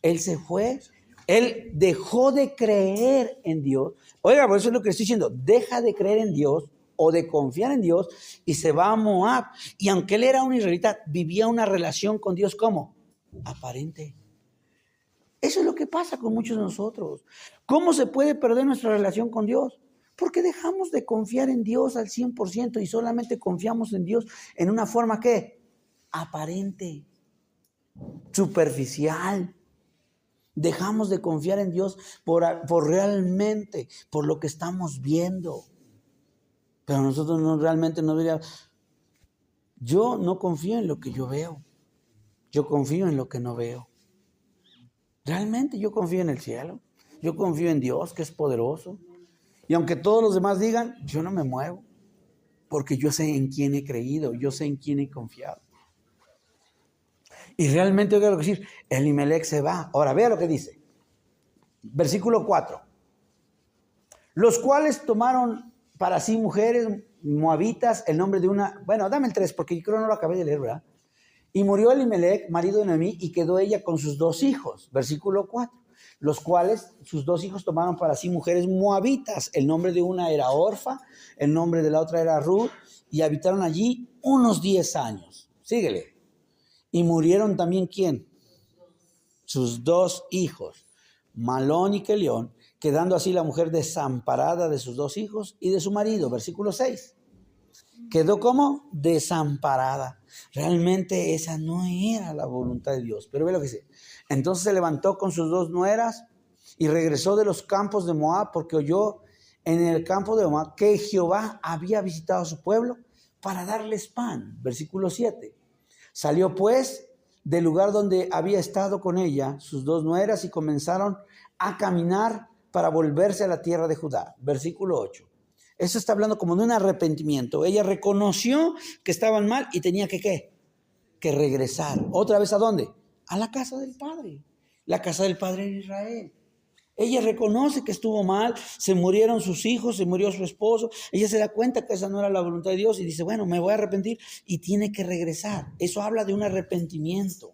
Él se fue, él dejó de creer en Dios. Oiga, por eso es lo que estoy diciendo, deja de creer en Dios o de confiar en Dios y se va a Moab. Y aunque él era un israelita, vivía una relación con Dios, ¿cómo? Aparente. Eso es lo que pasa con muchos de nosotros. ¿Cómo se puede perder nuestra relación con Dios? Porque dejamos de confiar en Dios al 100% y solamente confiamos en Dios en una forma que aparente, superficial. Dejamos de confiar en Dios por realmente, por lo que estamos viendo. Pero nosotros no realmente no deberíamos. Yo no confío en lo que yo veo. Yo confío en lo que no veo. Realmente yo confío en el cielo. Yo confío en Dios, que es poderoso. Y aunque todos los demás digan, yo no me muevo. Porque yo sé en quién he creído, yo sé en quién he confiado. Y realmente, oiga lo que decir, Elimelech se va. Ahora, vea lo que dice. Versículo 4. Los cuales tomaron para sí mujeres moabitas el nombre de una... Bueno, dame el 3 porque yo creo que no lo acabé de leer, ¿verdad? Y murió Elimelech, marido de Noemí, y quedó ella con sus 2 hijos. Versículo 4. Los cuales sus 2 hijos tomaron para sí mujeres moabitas. El nombre de una era Orfa, el nombre de la otra era Ruth, y habitaron allí unos 10 años. Síguele. Y murieron también, ¿quién? Sus 2 hijos, Malón y Kelión, quedando así la mujer desamparada de sus 2 hijos y de su marido. Versículo 6. Quedó como desamparada. Realmente esa no era la voluntad de Dios. Pero ve lo que dice. Entonces se levantó con sus 2 nueras y regresó de los campos de Moab, porque oyó en el campo de Moab que Jehová había visitado a su pueblo para darles pan. Versículo 7. Salió pues del lugar donde había estado con ella sus 2 nueras y comenzaron a caminar para volverse a la tierra de Judá. Versículo 8. Eso está hablando como de un arrepentimiento. Ella reconoció que estaban mal y tenía que ¿qué? Que regresar. ¿Otra vez a dónde? A la casa del Padre. La casa del Padre de Israel. Ella reconoce que estuvo mal, se murieron sus hijos, se murió su esposo. Ella se da cuenta que esa no era la voluntad de Dios y dice, bueno, me voy a arrepentir y tiene que regresar. Eso habla de un arrepentimiento.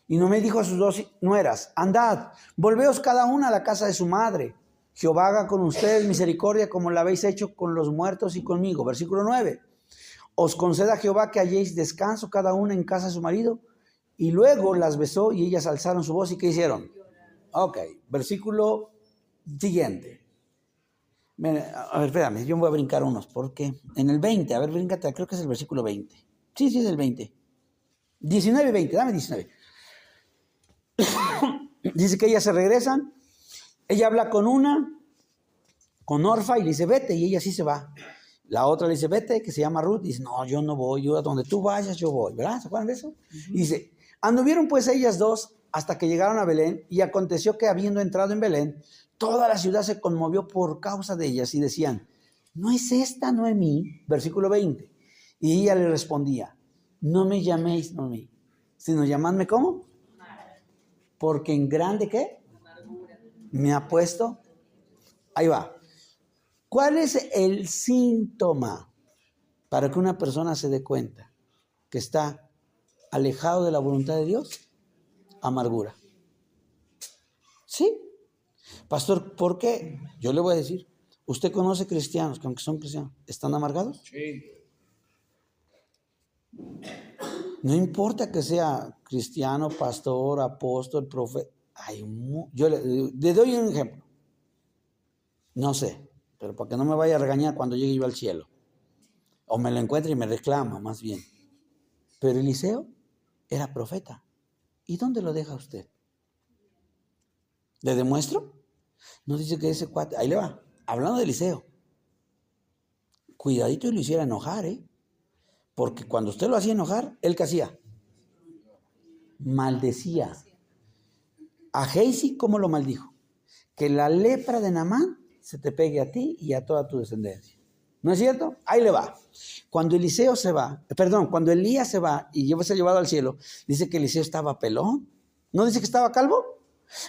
Y Noemí dijo a sus 2 nueras, andad, volveos cada una a la casa de su madre. Jehová haga con ustedes misericordia como la habéis hecho con los muertos y conmigo. Versículo 9. Os conceda Jehová que halléis descanso cada una en casa de su marido. Y luego las besó y ellas alzaron su voz. ¿Y qué hicieron? Ok, versículo siguiente. A ver, espérame, yo me voy a brincar unos, porque en el 20, a ver, bríncate, creo que es el versículo 20. Sí, es el 20. 19 y 20, dame 19. Dice que ellas se regresan. Ella habla con Orfa, y le dice, vete, y ella sí se va. La otra le dice, vete, que se llama Ruth, y dice, no, yo no voy, yo a donde tú vayas, yo voy, ¿verdad? ¿Se acuerdan de eso? Y dice, anduvieron pues ellas 2 hasta que llegaron a Belén, y aconteció que habiendo entrado en Belén, toda la ciudad se conmovió por causa de ellas, y decían, ¿no es esta Noemí? Versículo 20. Y ella le respondía, no me llaméis Noemí, sino llamadme ¿cómo? Porque en grande, ¿qué? Me ha puesto. Ahí va. ¿Cuál es el síntoma para que una persona se dé cuenta que está alejado de la voluntad de Dios? Amargura. ¿Sí? Pastor, ¿por qué? Yo le voy a decir, ¿usted conoce cristianos que aunque son cristianos, están amargados? Sí. No importa que sea cristiano, pastor, apóstol, profeta. Yo le doy un ejemplo. No sé, pero para que no me vaya a regañar cuando llegue yo al cielo. O me lo encuentre y me reclama, más bien. Pero Eliseo era profeta. ¿Y dónde lo deja usted? ¿Le demuestro? No dice que ese cuate... Ahí le va. Hablando de Eliseo. Cuidadito y lo hiciera enojar, ¿eh? Porque cuando usted lo hacía enojar, ¿él qué hacía? Maldecía. A Geisi, ¿cómo lo maldijo? Que la lepra de Naamán se te pegue a ti y a toda tu descendencia. ¿No es cierto? Ahí le va. Cuando Elías se va y fue llevado al cielo, dice que Eliseo estaba pelón. ¿No dice que estaba calvo?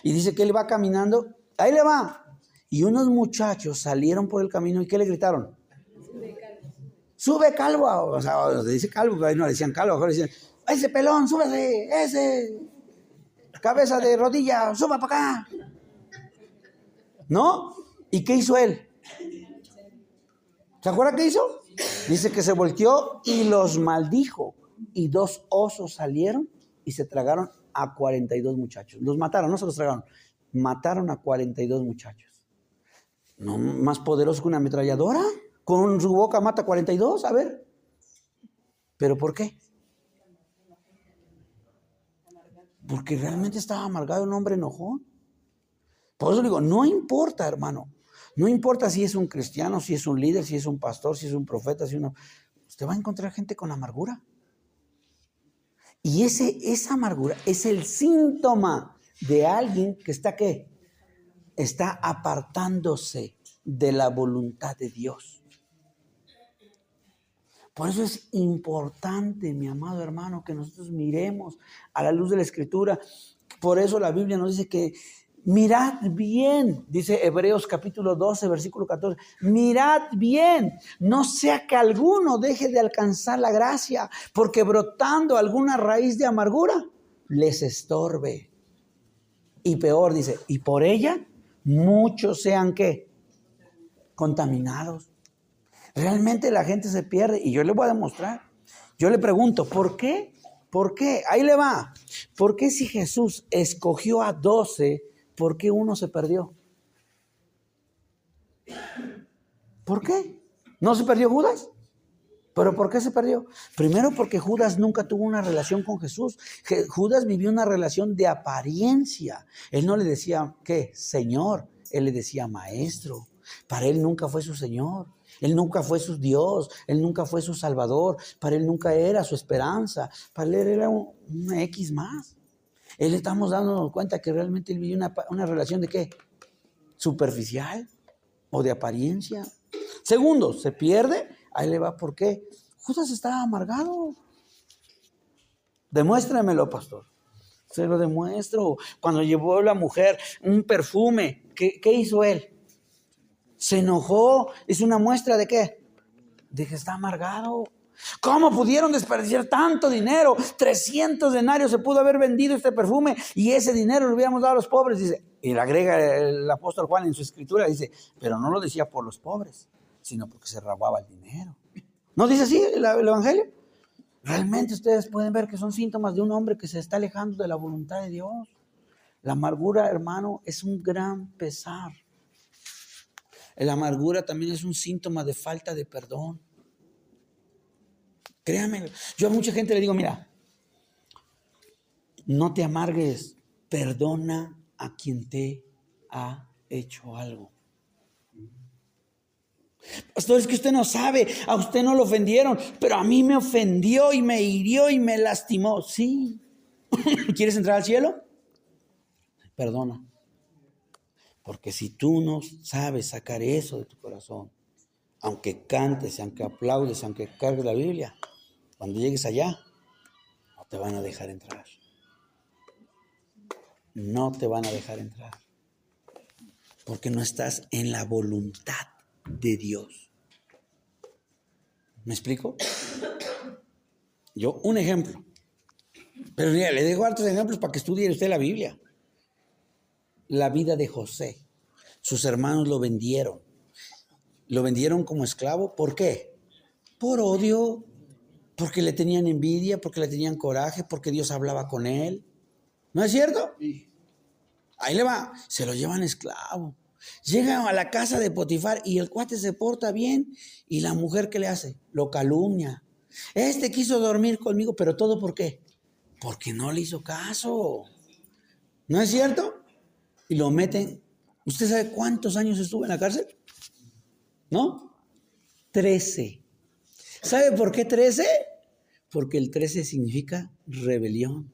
Y dice que él va caminando. Ahí le va. Y unos muchachos salieron por el camino y ¿qué le gritaron? Sube calvo. O sea, le dice calvo, pero ahí no le decían calvo. Mejor le decían, ese pelón, súbese, ese cabeza de rodilla, suba para acá. ¿No? ¿Y qué hizo él? ¿Se acuerda qué hizo? Dice que se volteó y los maldijo. Y 2 osos salieron y se tragaron a 42 muchachos. Los mataron, no se los tragaron. Mataron a 42 muchachos. ¿No más poderoso que una ametralladora? ¿Con su boca mata a 42? A ver. ¿Pero por qué? Porque realmente estaba amargado, un hombre enojón. Por eso digo, no importa, hermano. No importa si es un cristiano, si es un líder, si es un pastor, si es un profeta, usted va a encontrar gente con amargura. Y esa amargura es el síntoma de alguien que está, ¿qué? Está apartándose de la voluntad de Dios. Por eso es importante, mi amado hermano, que nosotros miremos a la luz de la Escritura. Por eso la Biblia nos dice que mirad bien, dice Hebreos capítulo 12, versículo 14, mirad bien, no sea que alguno deje de alcanzar la gracia, porque brotando alguna raíz de amargura les estorbe. Y peor, dice, y por ella muchos sean, ¿qué? Contaminados. Realmente la gente se pierde y yo le voy a demostrar. Yo le pregunto, ¿por qué? ¿Por qué? Ahí le va. ¿Por qué si Jesús escogió a 12, por qué uno se perdió? ¿Por qué? ¿No se perdió Judas? ¿Pero por qué se perdió? Primero porque Judas nunca tuvo una relación con Jesús. Judas vivió una relación de apariencia. Él no le decía, ¿qué? Señor. Él le decía maestro. Para él nunca fue su Señor. Él nunca fue su Dios. Él nunca fue su Salvador. Para él nunca era su esperanza. Para él era una X más. Él estamos dándonos cuenta que realmente él vivió una relación de ¿qué? Superficial o de apariencia. Segundo, se pierde. Ahí le va, ¿por qué? Judas estaba amargado. Demuéstramelo, pastor. Se lo demuestro. Cuando llevó la mujer un perfume, ¿qué hizo él? Se enojó. ¿Es una muestra de qué? De que está amargado. ¿Cómo pudieron desperdiciar tanto dinero? 300 denarios se pudo haber vendido este perfume y ese dinero lo hubiéramos dado a los pobres. Dice, y le agrega el apóstol Juan en su escritura, dice, pero no lo decía por los pobres, sino porque se robaba el dinero. ¿No dice así el evangelio? Realmente ustedes pueden ver que son síntomas de un hombre que se está alejando de la voluntad de Dios. La amargura, hermano, es un gran pesar. La amargura también es un síntoma de falta de perdón. Créame, yo a mucha gente le digo, mira, no te amargues, perdona a quien te ha hecho algo. Pastor, es que usted no sabe, a usted no lo ofendieron, pero a mí me ofendió y me hirió y me lastimó. Sí. ¿Quieres entrar al cielo? Perdona. Porque si tú no sabes sacar eso de tu corazón, aunque cantes, aunque aplaudes, aunque cargues la Biblia, cuando llegues allá, no te van a dejar entrar. No te van a dejar entrar. Porque no estás en la voluntad de Dios. ¿Me explico? Yo, un ejemplo. Pero mira, le dejo hartos ejemplos para que estudie usted la Biblia. La vida de José. Sus hermanos lo vendieron. Lo vendieron como esclavo. ¿Por qué? Por odio. Porque le tenían envidia, porque le tenían coraje, porque Dios hablaba con él. ¿No es cierto? Ahí le va. Se lo llevan esclavo. Llega a la casa de Potifar y el cuate se porta bien. Y la mujer, ¿qué le hace? Lo calumnia. Este quiso dormir conmigo, pero ¿todo por qué? Porque no le hizo caso. ¿No es cierto? Y lo meten. ¿Usted sabe cuántos años estuvo en la cárcel? ¿No? 13. ¿Sabe por qué 13? Porque el 13 significa rebelión.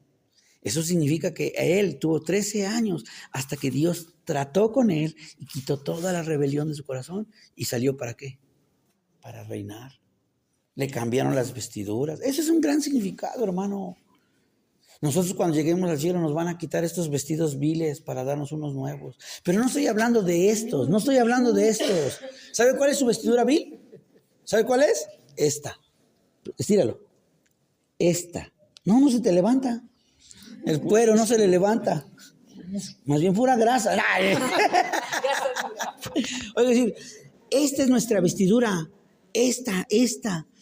Eso significa que él tuvo 13 años hasta que Dios trató con él y quitó toda la rebelión de su corazón. ¿Y salió para qué? Para reinar. Le cambiaron las vestiduras. Eso es un gran significado, hermano. Nosotros cuando lleguemos al cielo nos van a quitar estos vestidos viles para darnos unos nuevos. Pero no estoy hablando de estos, no estoy hablando de estos. ¿Sabe cuál es su vestidura vil? ¿Sabe cuál es? Esta. Estíralo. Esta. No se te levanta. El cuero no se le levanta. Más bien pura grasa. Oiga, decir, esta es nuestra vestidura. Esta.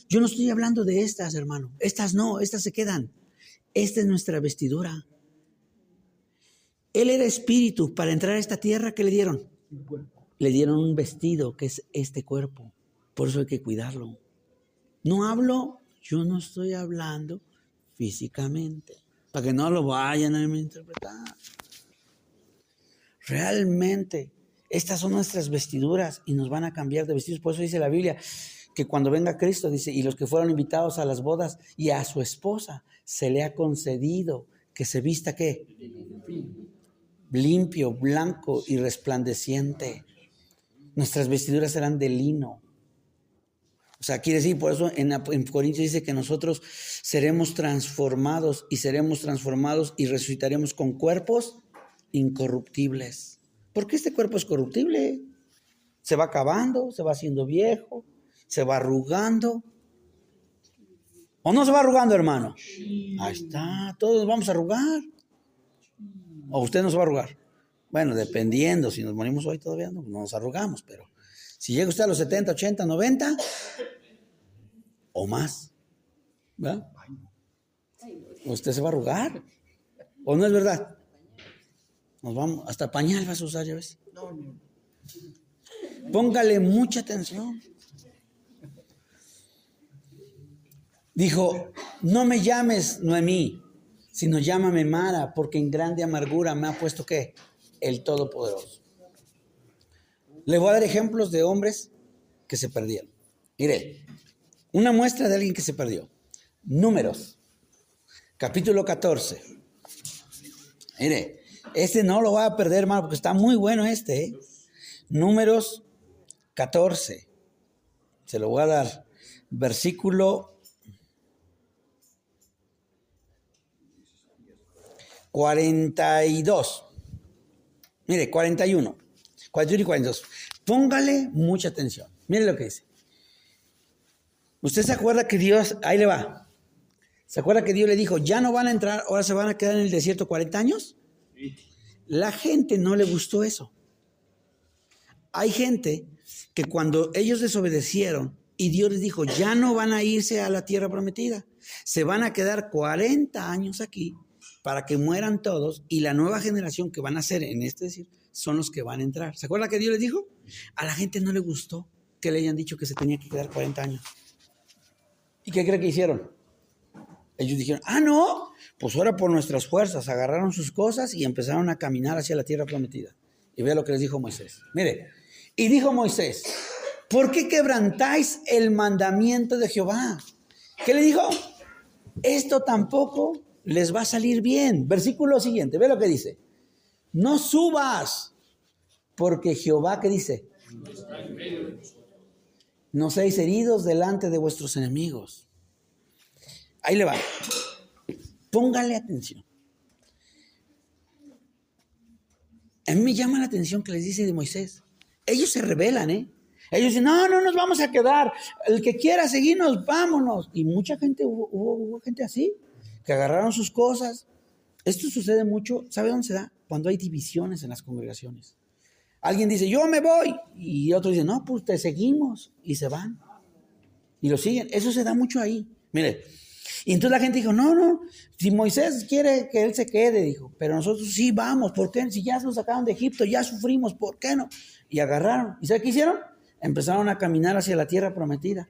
Yo no estoy hablando de estas, hermano. Estas no, estas se quedan. Esta es nuestra vestidura. Él era espíritu. Para entrar a esta tierra, ¿qué le dieron? el cuerpo. Le dieron un vestido que es este cuerpo. Por eso hay que cuidarlo. Yo no estoy hablando físicamente, para que no lo vayan a interpretar. Realmente, estas son nuestras vestiduras y nos van a cambiar de vestidos. Por eso dice la Biblia que cuando venga Cristo, dice, y los que fueron invitados a las bodas y a su esposa, se le ha concedido que se vista, ¿qué? Limpio, blanco y resplandeciente. Nuestras vestiduras serán de lino. O sea, quiere decir, por eso en Corintios dice que nosotros seremos transformados y resucitaremos con cuerpos incorruptibles. Porque este cuerpo es corruptible. Se va acabando, se va haciendo viejo, se va arrugando. ¿O no se va arrugando, hermano? Ahí está, todos nos vamos a arrugar. ¿O usted no se va a arrugar? Bueno, dependiendo, si nos morimos hoy todavía no nos arrugamos, pero si llega usted a los 70, 80, 90 o más, ¿verdad? Usted se va a arrugar. ¿O no es verdad? Nos vamos, hasta pañal vas a usar, ya ves. Póngale mucha atención. Dijo, no me llames Noemí, sino llámame Mara, porque en grande amargura me ha puesto, ¿qué? El Todopoderoso. Le voy a dar ejemplos de hombres que se perdieron. Mire, una muestra de alguien que se perdió. Números, capítulo 14. Mire, este no lo va a perder, hermano, porque está muy bueno este, ¿eh? Números 14. Se lo voy a dar. Versículo 42. Mire, 41 y 42. Póngale mucha atención. Mire lo que dice. ¿Usted se acuerda que Dios, ahí le va, se acuerda que Dios le dijo, ya no van a entrar, ahora se van a quedar en el desierto 40 años? La gente no le gustó eso. Hay gente que cuando ellos desobedecieron y Dios les dijo, ya no van a irse a la tierra prometida, se van a quedar 40 años aquí para que mueran todos y la nueva generación que van a ser en este desierto son los que van a entrar. ¿Se acuerda que Dios les dijo? A la gente no le gustó que le hayan dicho que se tenía que quedar 40 años. ¿Y qué cree que hicieron? Ellos dijeron, no, pues ahora por nuestras fuerzas agarraron sus cosas y empezaron a caminar hacia la tierra prometida. Y vea lo que les dijo Moisés. Mire, y dijo Moisés, ¿por qué quebrantáis el mandamiento de Jehová? ¿Qué le dijo? Esto tampoco les va a salir bien. Versículo siguiente, ve lo que dice. No subas, porque Jehová, ¿qué dice? No seáis heridos delante de vuestros enemigos. Ahí le va. Póngale atención. A mí me llama la atención que les dice de Moisés. Ellos se rebelan, ¿eh? Ellos dicen, no nos vamos a quedar. El que quiera seguirnos, vámonos. Y mucha gente, hubo gente así, que agarraron sus cosas. Esto sucede mucho, ¿sabe dónde se da? Cuando hay divisiones en las congregaciones. Alguien dice, yo me voy. Y otros dicen, no, pues te seguimos. Y se van. Y lo siguen. Eso se da mucho ahí. Mire. Y entonces la gente dijo, no, si Moisés quiere que él se quede, dijo, pero nosotros sí vamos, ¿por qué? Si ya nos sacaron de Egipto, ya sufrimos, ¿por qué no? Y agarraron. ¿Y sabe qué hicieron? Empezaron a caminar hacia la tierra prometida.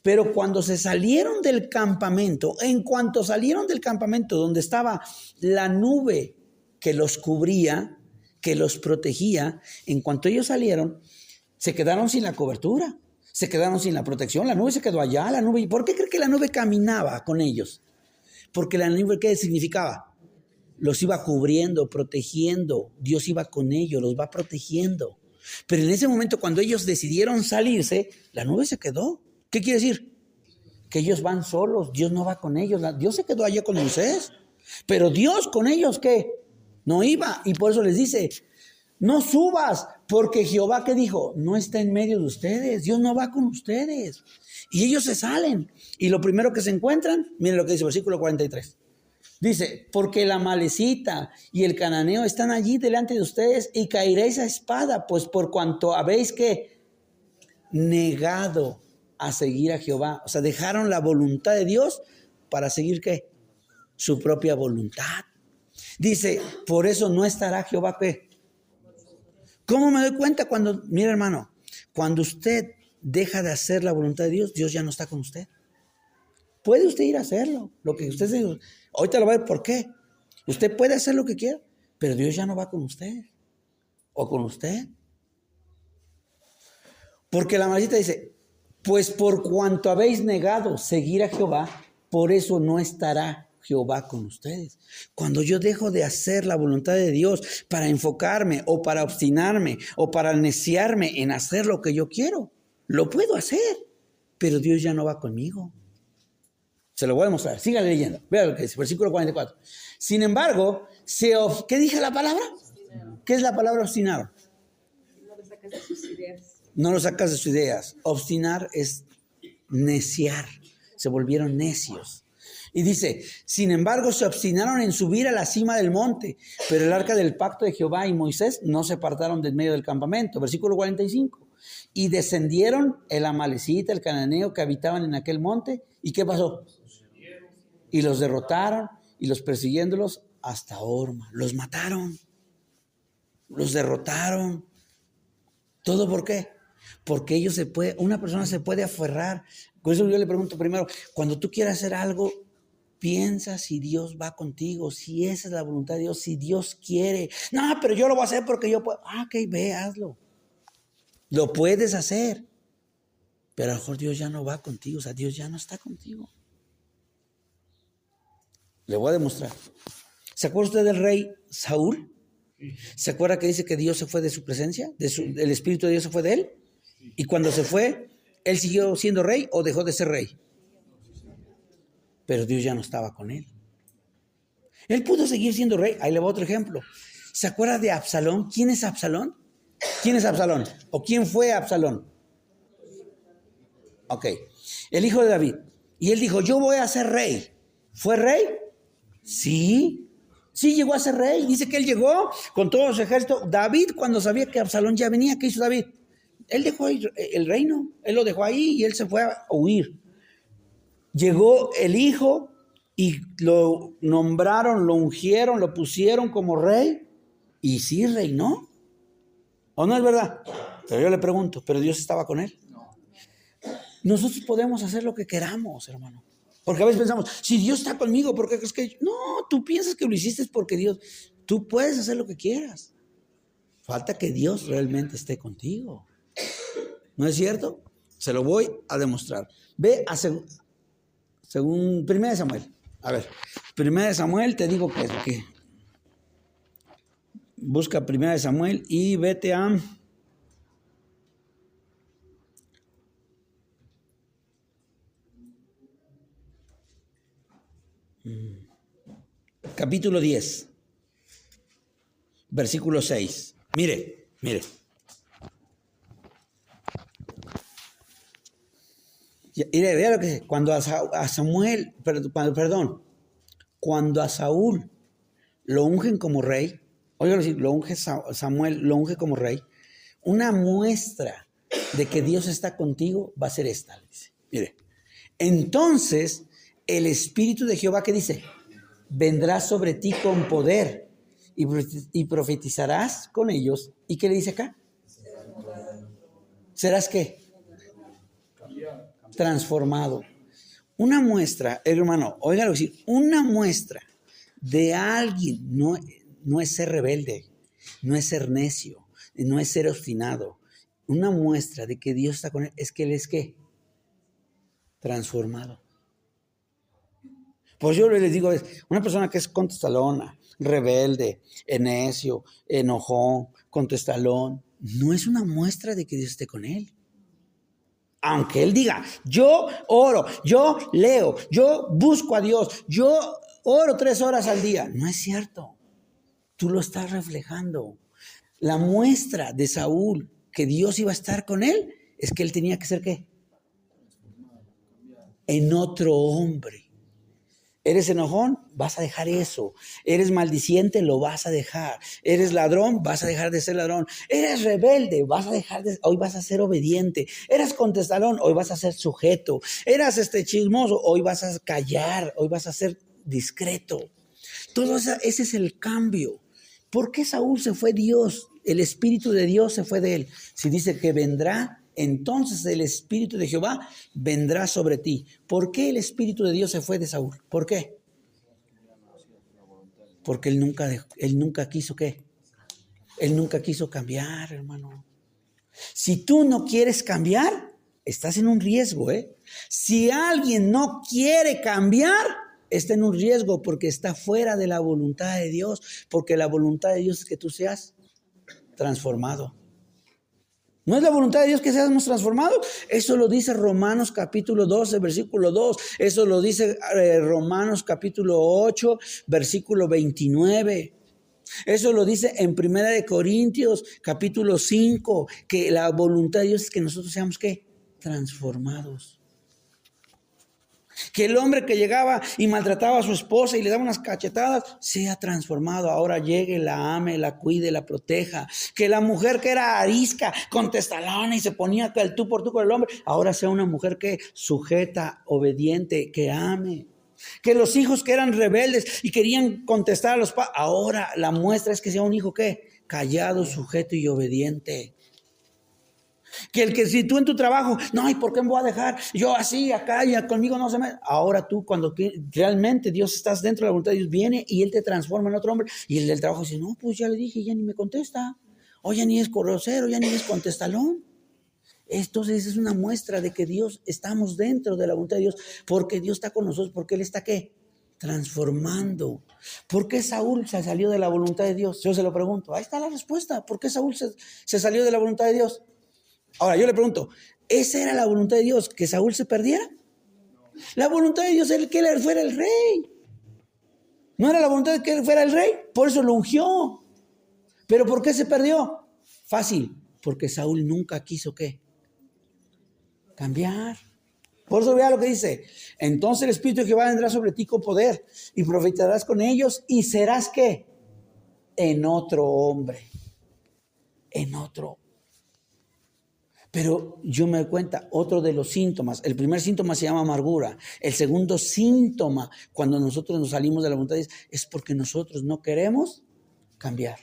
Pero cuando se salieron del campamento, en cuanto salieron del campamento donde estaba la nube que los cubría, que los protegía, en cuanto ellos salieron, se quedaron sin la cobertura. Se quedaron sin la protección, la nube se quedó allá, la nube. ¿Por qué cree que la nube caminaba con ellos? Porque la nube, ¿qué significaba? Los iba cubriendo, protegiendo. Dios iba con ellos, los va protegiendo. Pero en ese momento, cuando ellos decidieron salirse, la nube se quedó. ¿Qué quiere decir? Que ellos van solos, Dios no va con ellos. Dios se quedó allá con Moisés. Pero Dios con ellos, ¿qué? No iba. Y por eso les dice, no subas, porque Jehová, ¿qué dijo? No está en medio de ustedes, Dios no va con ustedes. Y ellos se salen. Y lo primero que se encuentran, miren lo que dice el versículo 43. Dice, porque la Amalecita y el cananeo están allí delante de ustedes y caeréis a espada, pues por cuanto habéis que negado a seguir a Jehová. O sea, dejaron la voluntad de Dios para seguir ¿qué? Su propia voluntad. Dice, por eso no estará Jehová. ¿Qué? ¿Cómo me doy cuenta? Cuando, mira hermano, cuando usted deja de hacer la voluntad de Dios, Dios ya no está con usted. Puede usted ir a hacerlo, lo que usted se... Ahorita lo va a ver por qué. Usted puede hacer lo que quiera, pero Dios ya no va con usted. O con usted. Porque la maldita dice, pues por cuanto habéis negado seguir a Jehová, por eso no estará Jehová con ustedes. Cuando yo dejo de hacer la voluntad de Dios para enfocarme o para obstinarme o para neciarme en hacer lo que yo quiero, lo puedo hacer, pero Dios ya no va conmigo. Se lo voy a demostrar. Siga leyendo. Vea lo que dice, versículo 44. Sin embargo, ¿qué dije la palabra? ¿Qué es la palabra obstinar? No lo sacas de sus ideas. No lo sacas de sus ideas. Obstinar es neciar. Se volvieron necios. Y dice, sin embargo, se obstinaron en subir a la cima del monte, pero el arca del pacto de Jehová y Moisés no se apartaron del medio del campamento. Versículo 45. Y descendieron el amalecita, el cananeo que habitaban en aquel monte. ¿Y qué pasó? Y los derrotaron y los persiguiéndolos hasta Horma. Los mataron. Los derrotaron. ¿Todo por qué? Porque una persona se puede aferrar. Por eso yo le pregunto primero, cuando tú quieras hacer algo, piensa si Dios va contigo, si esa es la voluntad de Dios, si Dios quiere. No, pero yo lo voy a hacer porque yo puedo. Ok, ve, hazlo. Lo puedes hacer. Pero a lo mejor Dios ya no va contigo, o sea, Dios ya no está contigo. Le voy a demostrar. ¿Se acuerda usted del rey Saúl? ¿Se acuerda que dice que Dios se fue de su presencia? El Espíritu de Dios se fue de él. Y cuando se fue, ¿él siguió siendo rey o dejó de ser rey? Pero Dios ya no estaba con él. Él pudo seguir siendo rey. Ahí le va otro ejemplo. ¿Se acuerda de Absalón? ¿Quién es Absalón? ¿Quién es Absalón? ¿O quién fue Absalón? Ok. El hijo de David. Y él dijo, yo voy a ser rey. ¿Fue rey? Sí. Sí, llegó a ser rey. Dice que él llegó con todo su ejército. David, cuando sabía que Absalón ya venía, ¿qué hizo David? Él dejó el reino. Él lo dejó ahí y él se fue a huir. Llegó el hijo y lo nombraron, lo ungieron, lo pusieron como rey. Y sí reinó. ¿O no es verdad? Pero yo le pregunto, ¿pero Dios estaba con él? Nosotros podemos hacer lo que queramos, hermano. Porque a veces pensamos, si Dios está conmigo, ¿por qué crees que...? No, tú piensas que lo hiciste porque Dios... Tú puedes hacer lo que quieras. Falta que Dios realmente esté contigo. ¿No es cierto? Se lo voy a demostrar. Ve a según 1 Samuel. A ver, 1 Samuel, te digo que es lo que... Busca 1 Samuel y vete a... Capítulo 10, versículo 6. Mire. Vea lo que dice. Cuando a Samuel, perdón, cuando a Saúl lo ungen como rey, oiga decir, lo unge Samuel, lo unge como rey, una muestra de que Dios está contigo va a ser esta. Dice. Mire, entonces el Espíritu de Jehová, ¿qué dice? Vendrá sobre ti con poder y profetizarás con ellos. ¿Y qué le dice acá? ¿Serás qué? Transformado. Una muestra, hermano, óigalo decir, una muestra de alguien no es ser rebelde, no es ser necio, no es ser obstinado. Una muestra de que Dios está con él es que él es ¿qué? Transformado. Pues yo les digo, una persona que es contestalona, rebelde, necio, enojón, contestalón, no es una muestra de que Dios esté con él. Aunque él diga, yo oro, yo leo, yo busco a Dios, yo oro 3 horas al día. No es cierto. Tú lo estás reflejando. La muestra de Saúl que Dios iba a estar con él es que él tenía que ser ¿qué? En otro hombre. ¿Eres enojón? Vas a dejar eso. ¿Eres maldiciente? Lo vas a dejar. ¿Eres ladrón? Vas a dejar de ser ladrón. ¿Eres rebelde? Hoy vas a ser obediente. ¿Eres contestalón? Hoy vas a ser sujeto. ¿Eras chismoso? Hoy vas a callar. Hoy vas a ser discreto. Ese es el cambio. ¿Por qué Saúl se fue Dios? El Espíritu de Dios se fue de él. Si dice que vendrá, entonces el Espíritu de Jehová vendrá sobre ti. ¿Por qué el Espíritu de Dios se fue de Saúl? ¿Por qué? Porque él nunca quiso ¿qué? Él nunca quiso cambiar, hermano. Si tú no quieres cambiar, estás en un riesgo, ¿eh? Si alguien no quiere cambiar, está en un riesgo porque está fuera de la voluntad de Dios, porque la voluntad de Dios es que tú seas transformado. ¿No es la voluntad de Dios que seamos transformados? Eso lo dice Romanos capítulo 12, versículo 2. Eso lo dice Romanos capítulo 8, versículo 29. Eso lo dice en Primera de Corintios capítulo 5, que la voluntad de Dios es que nosotros seamos ¿qué? Transformados. Que el hombre que llegaba y maltrataba a su esposa y le daba unas cachetadas, sea transformado. Ahora llegue, la ame, la cuide, la proteja. Que la mujer que era arisca, contestalona y se ponía el tú por tú con el hombre, ahora sea una mujer que sujeta, obediente, que ame. Que los hijos que eran rebeldes y querían contestar a los padres, ahora la muestra es que sea un hijo ¿qué? Callado, sujeto y obediente. Que si tú en tu trabajo, no, ¿y por qué me voy a dejar? Yo así, acá, y conmigo no se me... Ahora tú, cuando realmente Dios estás dentro de la voluntad de Dios, viene y Él te transforma en otro hombre. Y el del trabajo dice, no, pues ya le dije, ya ni me contesta. O ya ni es grosero, ya ni es contestalón. Entonces es una muestra de que Dios, estamos dentro de la voluntad de Dios, porque Dios está con nosotros, porque Él está ¿qué? Transformando. ¿Por qué Saúl se salió de la voluntad de Dios? Yo se lo pregunto. Ahí está la respuesta. ¿Por qué Saúl se salió de la voluntad de Dios? Ahora yo le pregunto, ¿esa era la voluntad de Dios? ¿Que Saúl se perdiera? La voluntad de Dios era que él fuera el rey. ¿No era la voluntad de que él fuera el rey? Por eso lo ungió. ¿Pero por qué se perdió? Fácil, porque Saúl nunca quiso ¿qué? Cambiar. Por eso vea lo que dice. Entonces el Espíritu de Jehová vendrá sobre ti con poder y profetizarás con ellos y serás ¿qué? En otro hombre. En otro. Pero yo me doy cuenta, otro de los síntomas, el primer síntoma se llama amargura. El segundo síntoma, cuando nosotros nos salimos de la voluntad de Dios, es porque nosotros no queremos cambiar.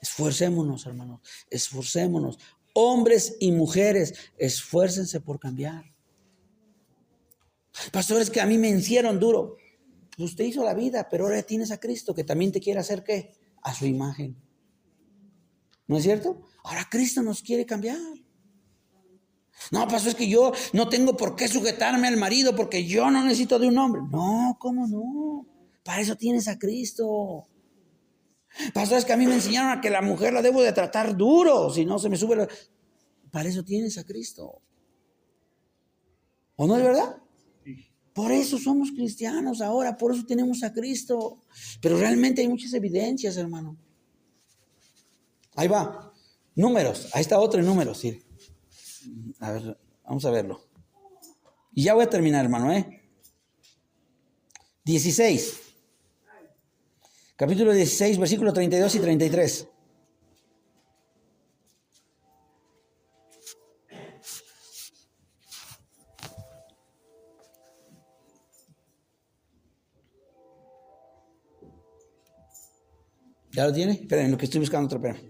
Esforcémonos, hermanos, esforcémonos. Hombres y mujeres, esfuércense por cambiar. Pastores, que a mí me hicieron duro. Pues usted hizo la vida, pero ahora tienes a Cristo que también te quiere hacer ¿qué? A su imagen. ¿No es cierto? Ahora Cristo nos quiere cambiar. No, pastor, es que yo no tengo por qué sujetarme al marido porque yo no necesito de un hombre. No, ¿cómo no? Para eso tienes a Cristo. Pastor, es que a mí me enseñaron a que la mujer la debo de tratar duro, si no se me sube Para eso tienes a Cristo. ¿O no es verdad? Por eso somos cristianos ahora, por eso tenemos a Cristo. Pero realmente hay muchas evidencias, hermano. Ahí va. Números. Ahí está otro en números. Sí. A ver, vamos a verlo. Y ya voy a terminar, hermano, 16. Capítulo 16, versículos 32 y 33. ¿Ya lo tiene? Esperen, lo que estoy buscando otra vez.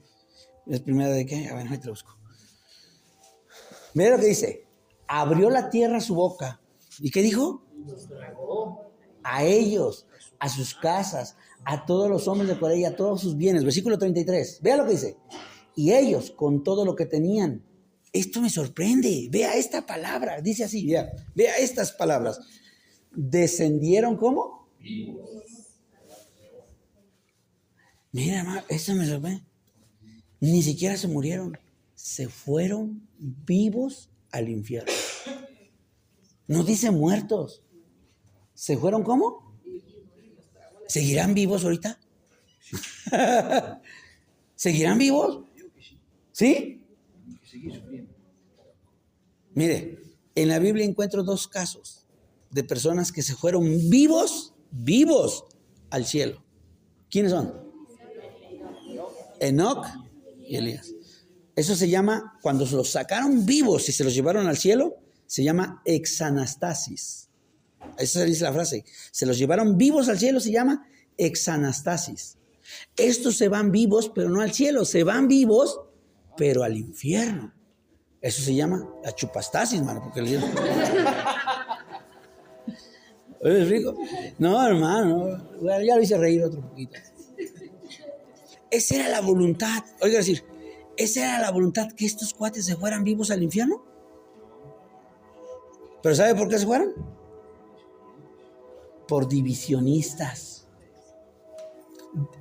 ¿Es primera de qué? A ver, ahí te lo busco. Mira lo que dice. Abrió la tierra su boca. ¿Y qué dijo? A ellos, a sus casas, a todos los hombres de por ella, a todos sus bienes. Versículo 33. Vea lo que dice. Y ellos, con todo lo que tenían. Esto me sorprende. Vea esta palabra. Dice así, vea estas palabras. Descendieron, ¿cómo? Mira, hermano, esto me sorprende. Ni siquiera se murieron. Se fueron vivos al infierno. No dice muertos. ¿Se fueron cómo? ¿Seguirán vivos ahorita? ¿Seguirán vivos? ¿Sí? Mire, en la Biblia encuentro 2 casos de personas que se fueron vivos al cielo. ¿Quiénes son? Enoc y Elías. Eso se llama, cuando se los sacaron vivos y se los llevaron al cielo, se llama exanastasis. Esa dice la frase. Se los llevaron vivos al cielo, se llama exanastasis. Estos se van vivos, pero no al cielo. Se van vivos, pero al infierno. Eso se llama la chupastasis, mano. Porque ¿es rico? No, hermano. Bueno, ya lo hice reír otro poquito. Esa era la voluntad. Oiga, decir, esa era la voluntad, que estos cuates se fueran vivos al infierno. ¿Pero sabe por qué se fueron? Por divisionistas.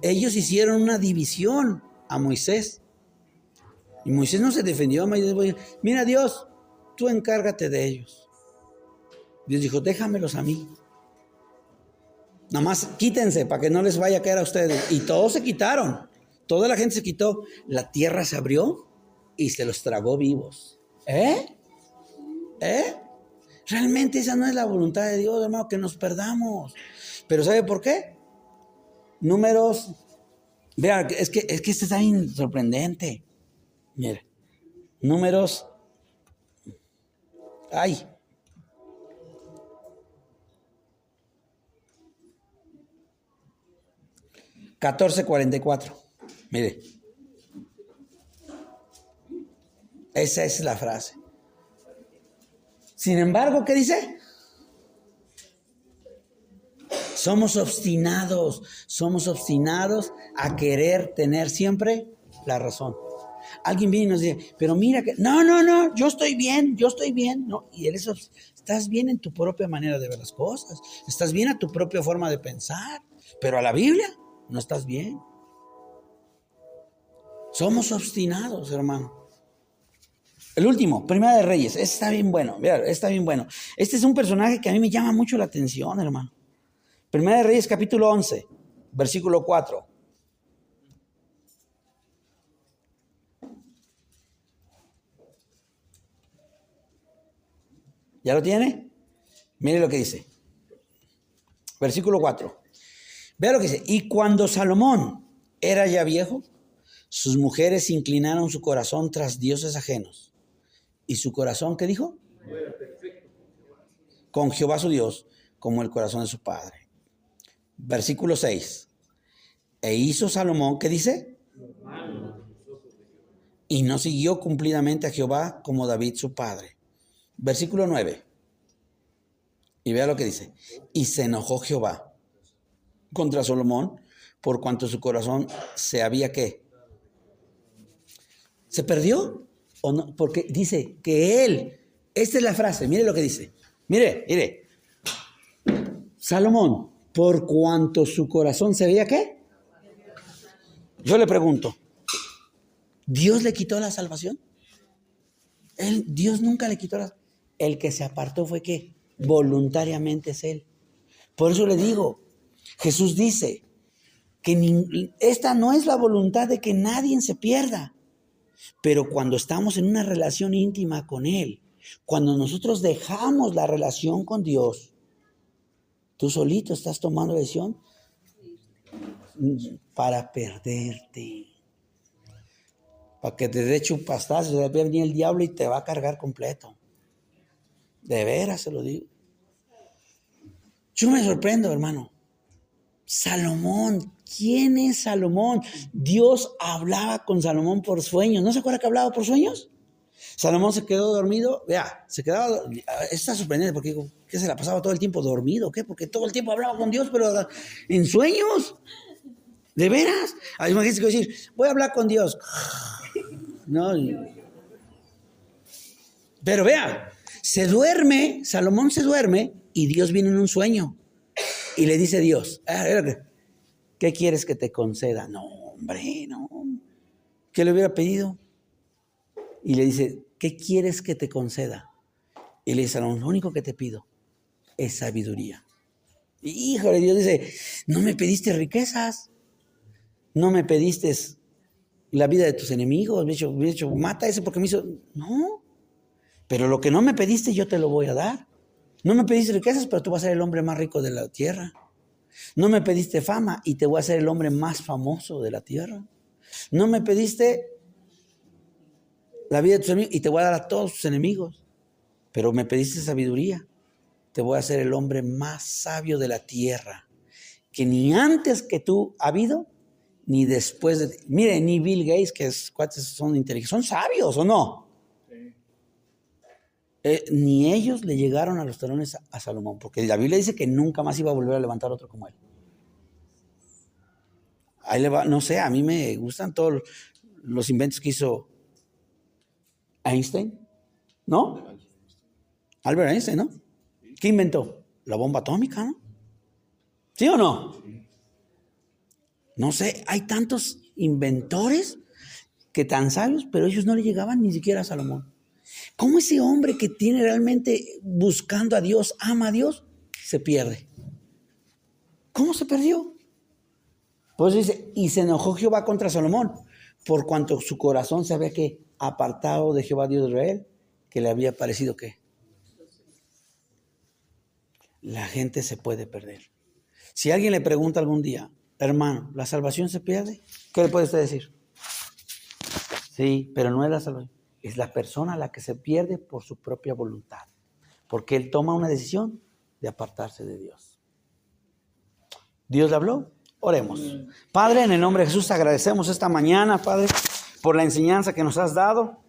Ellos hicieron una división a Moisés. Y Moisés no se defendió. Mira, Dios, tú encárgate de ellos. Dios dijo, déjamelos a mí. Nada más quítense para que no les vaya a caer a ustedes. Y todos se quitaron. Toda la gente se quitó. La tierra se abrió y se los tragó vivos. Realmente esa no es la voluntad de Dios, hermano, que nos perdamos. Pero ¿sabe por qué? Números. Vea, es que este está bien sorprendente. Mire, Números. 14:44. Mire. Esa es la frase. Sin embargo, ¿qué dice? Somos obstinados a querer tener siempre la razón. Alguien viene y nos dice, pero mira que, no, yo estoy bien, no, y estás bien en tu propia manera de ver las cosas, estás bien a tu propia forma de pensar, pero a la Biblia no estás bien. Somos obstinados, hermano. El último, Primera de Reyes, este está bien bueno, está bien bueno. Este es un personaje que a mí me llama mucho la atención, hermano. Primera de Reyes, capítulo 11, versículo 4. ¿Ya lo tiene? Mire lo que dice. Versículo 4. Vea lo que dice. Y cuando Salomón era ya viejo, sus mujeres inclinaron su corazón tras dioses ajenos. ¿Y su corazón qué dijo? Con Jehová su Dios, como el corazón de su padre. Versículo 6. E hizo Salomón, ¿qué dice? Y no siguió cumplidamente a Jehová como David su padre. Versículo 9. Y vea lo que dice. Y se enojó Jehová contra Salomón por cuanto su corazón se había ¿qué? ¿Se perdió? ¿O no? Porque dice que él, esta es la frase, mire lo que dice. Mire. Salomón, por cuanto su corazón se había ¿qué? Yo le pregunto, ¿Dios le quitó la salvación? Dios nunca le quitó la salvación. El que se apartó fue ¿qué? Voluntariamente es él. Por eso le digo, Jesús dice que esta no es la voluntad de que nadie se pierda. Pero cuando estamos en una relación íntima con Él, cuando nosotros dejamos la relación con Dios, tú solito estás tomando la decisión para perderte. Para que te dé chupastazos, va a venir el diablo y te va a cargar completo. De veras se lo digo. Yo me sorprendo, hermano. Salomón, ¿quién es Salomón? Dios hablaba con Salomón por sueños. ¿No se acuerda que hablaba por sueños? Salomón se quedó dormido. Vea, se quedaba. Está sorprendente porque digo, ¿qué se la pasaba todo el tiempo dormido? ¿Qué? Porque todo el tiempo hablaba con Dios, pero en sueños. ¿De veras? Imagínense que decir, voy a hablar con Dios. No. Pero vea, Salomón se duerme y Dios viene en un sueño. Y le dice Dios, ¿qué quieres que te conceda? No, hombre, no. ¿Qué le hubiera pedido? Y le dice, ¿qué quieres que te conceda? Y le dice, lo único que te pido es sabiduría. Y, híjole, Dios dice, no me pediste riquezas, no me pediste la vida de tus enemigos, me he dicho, mata a ese porque me hizo. No, pero lo que no me pediste yo te lo voy a dar. No me pediste riquezas, pero tú vas a ser el hombre más rico de la tierra. No me pediste fama y te voy a ser el hombre más famoso de la tierra. No me pediste la vida de tus enemigos y te voy a dar a todos tus enemigos. Pero me pediste sabiduría te voy a hacer el hombre más sabio de la tierra, que ni antes que tú ha habido, ni después de ti. Mire, ni Bill Gates, que cuates son inteligentes, son sabios, ¿o no? Ni ellos le llegaron a los talones a Salomón, porque la Biblia dice que nunca más iba a volver a levantar otro como él. Ahí le va, no sé, a mí me gustan todos los inventos que hizo Einstein, ¿no? Albert Einstein, ¿no? ¿Qué inventó? La bomba atómica, ¿no? ¿Sí o no? No sé, hay tantos inventores que tan sabios, pero ellos no le llegaban ni siquiera a Salomón. ¿Cómo ese hombre que tiene realmente buscando a Dios, ama a Dios, se pierde? ¿Cómo se perdió? Pues dice, y se enojó Jehová contra Salomón, por cuanto su corazón se había que apartado de Jehová Dios de Israel, que le había parecido que la gente se puede perder. Si alguien le pregunta algún día, hermano, ¿la salvación se pierde? ¿Qué le puede usted decir? Sí, pero no es la salvación. Es la persona la que se pierde por su propia voluntad, porque él toma una decisión de apartarse de Dios. ¿Dios le habló? Oremos. Padre, en el nombre de Jesús, agradecemos esta mañana, Padre, por la enseñanza que nos has dado.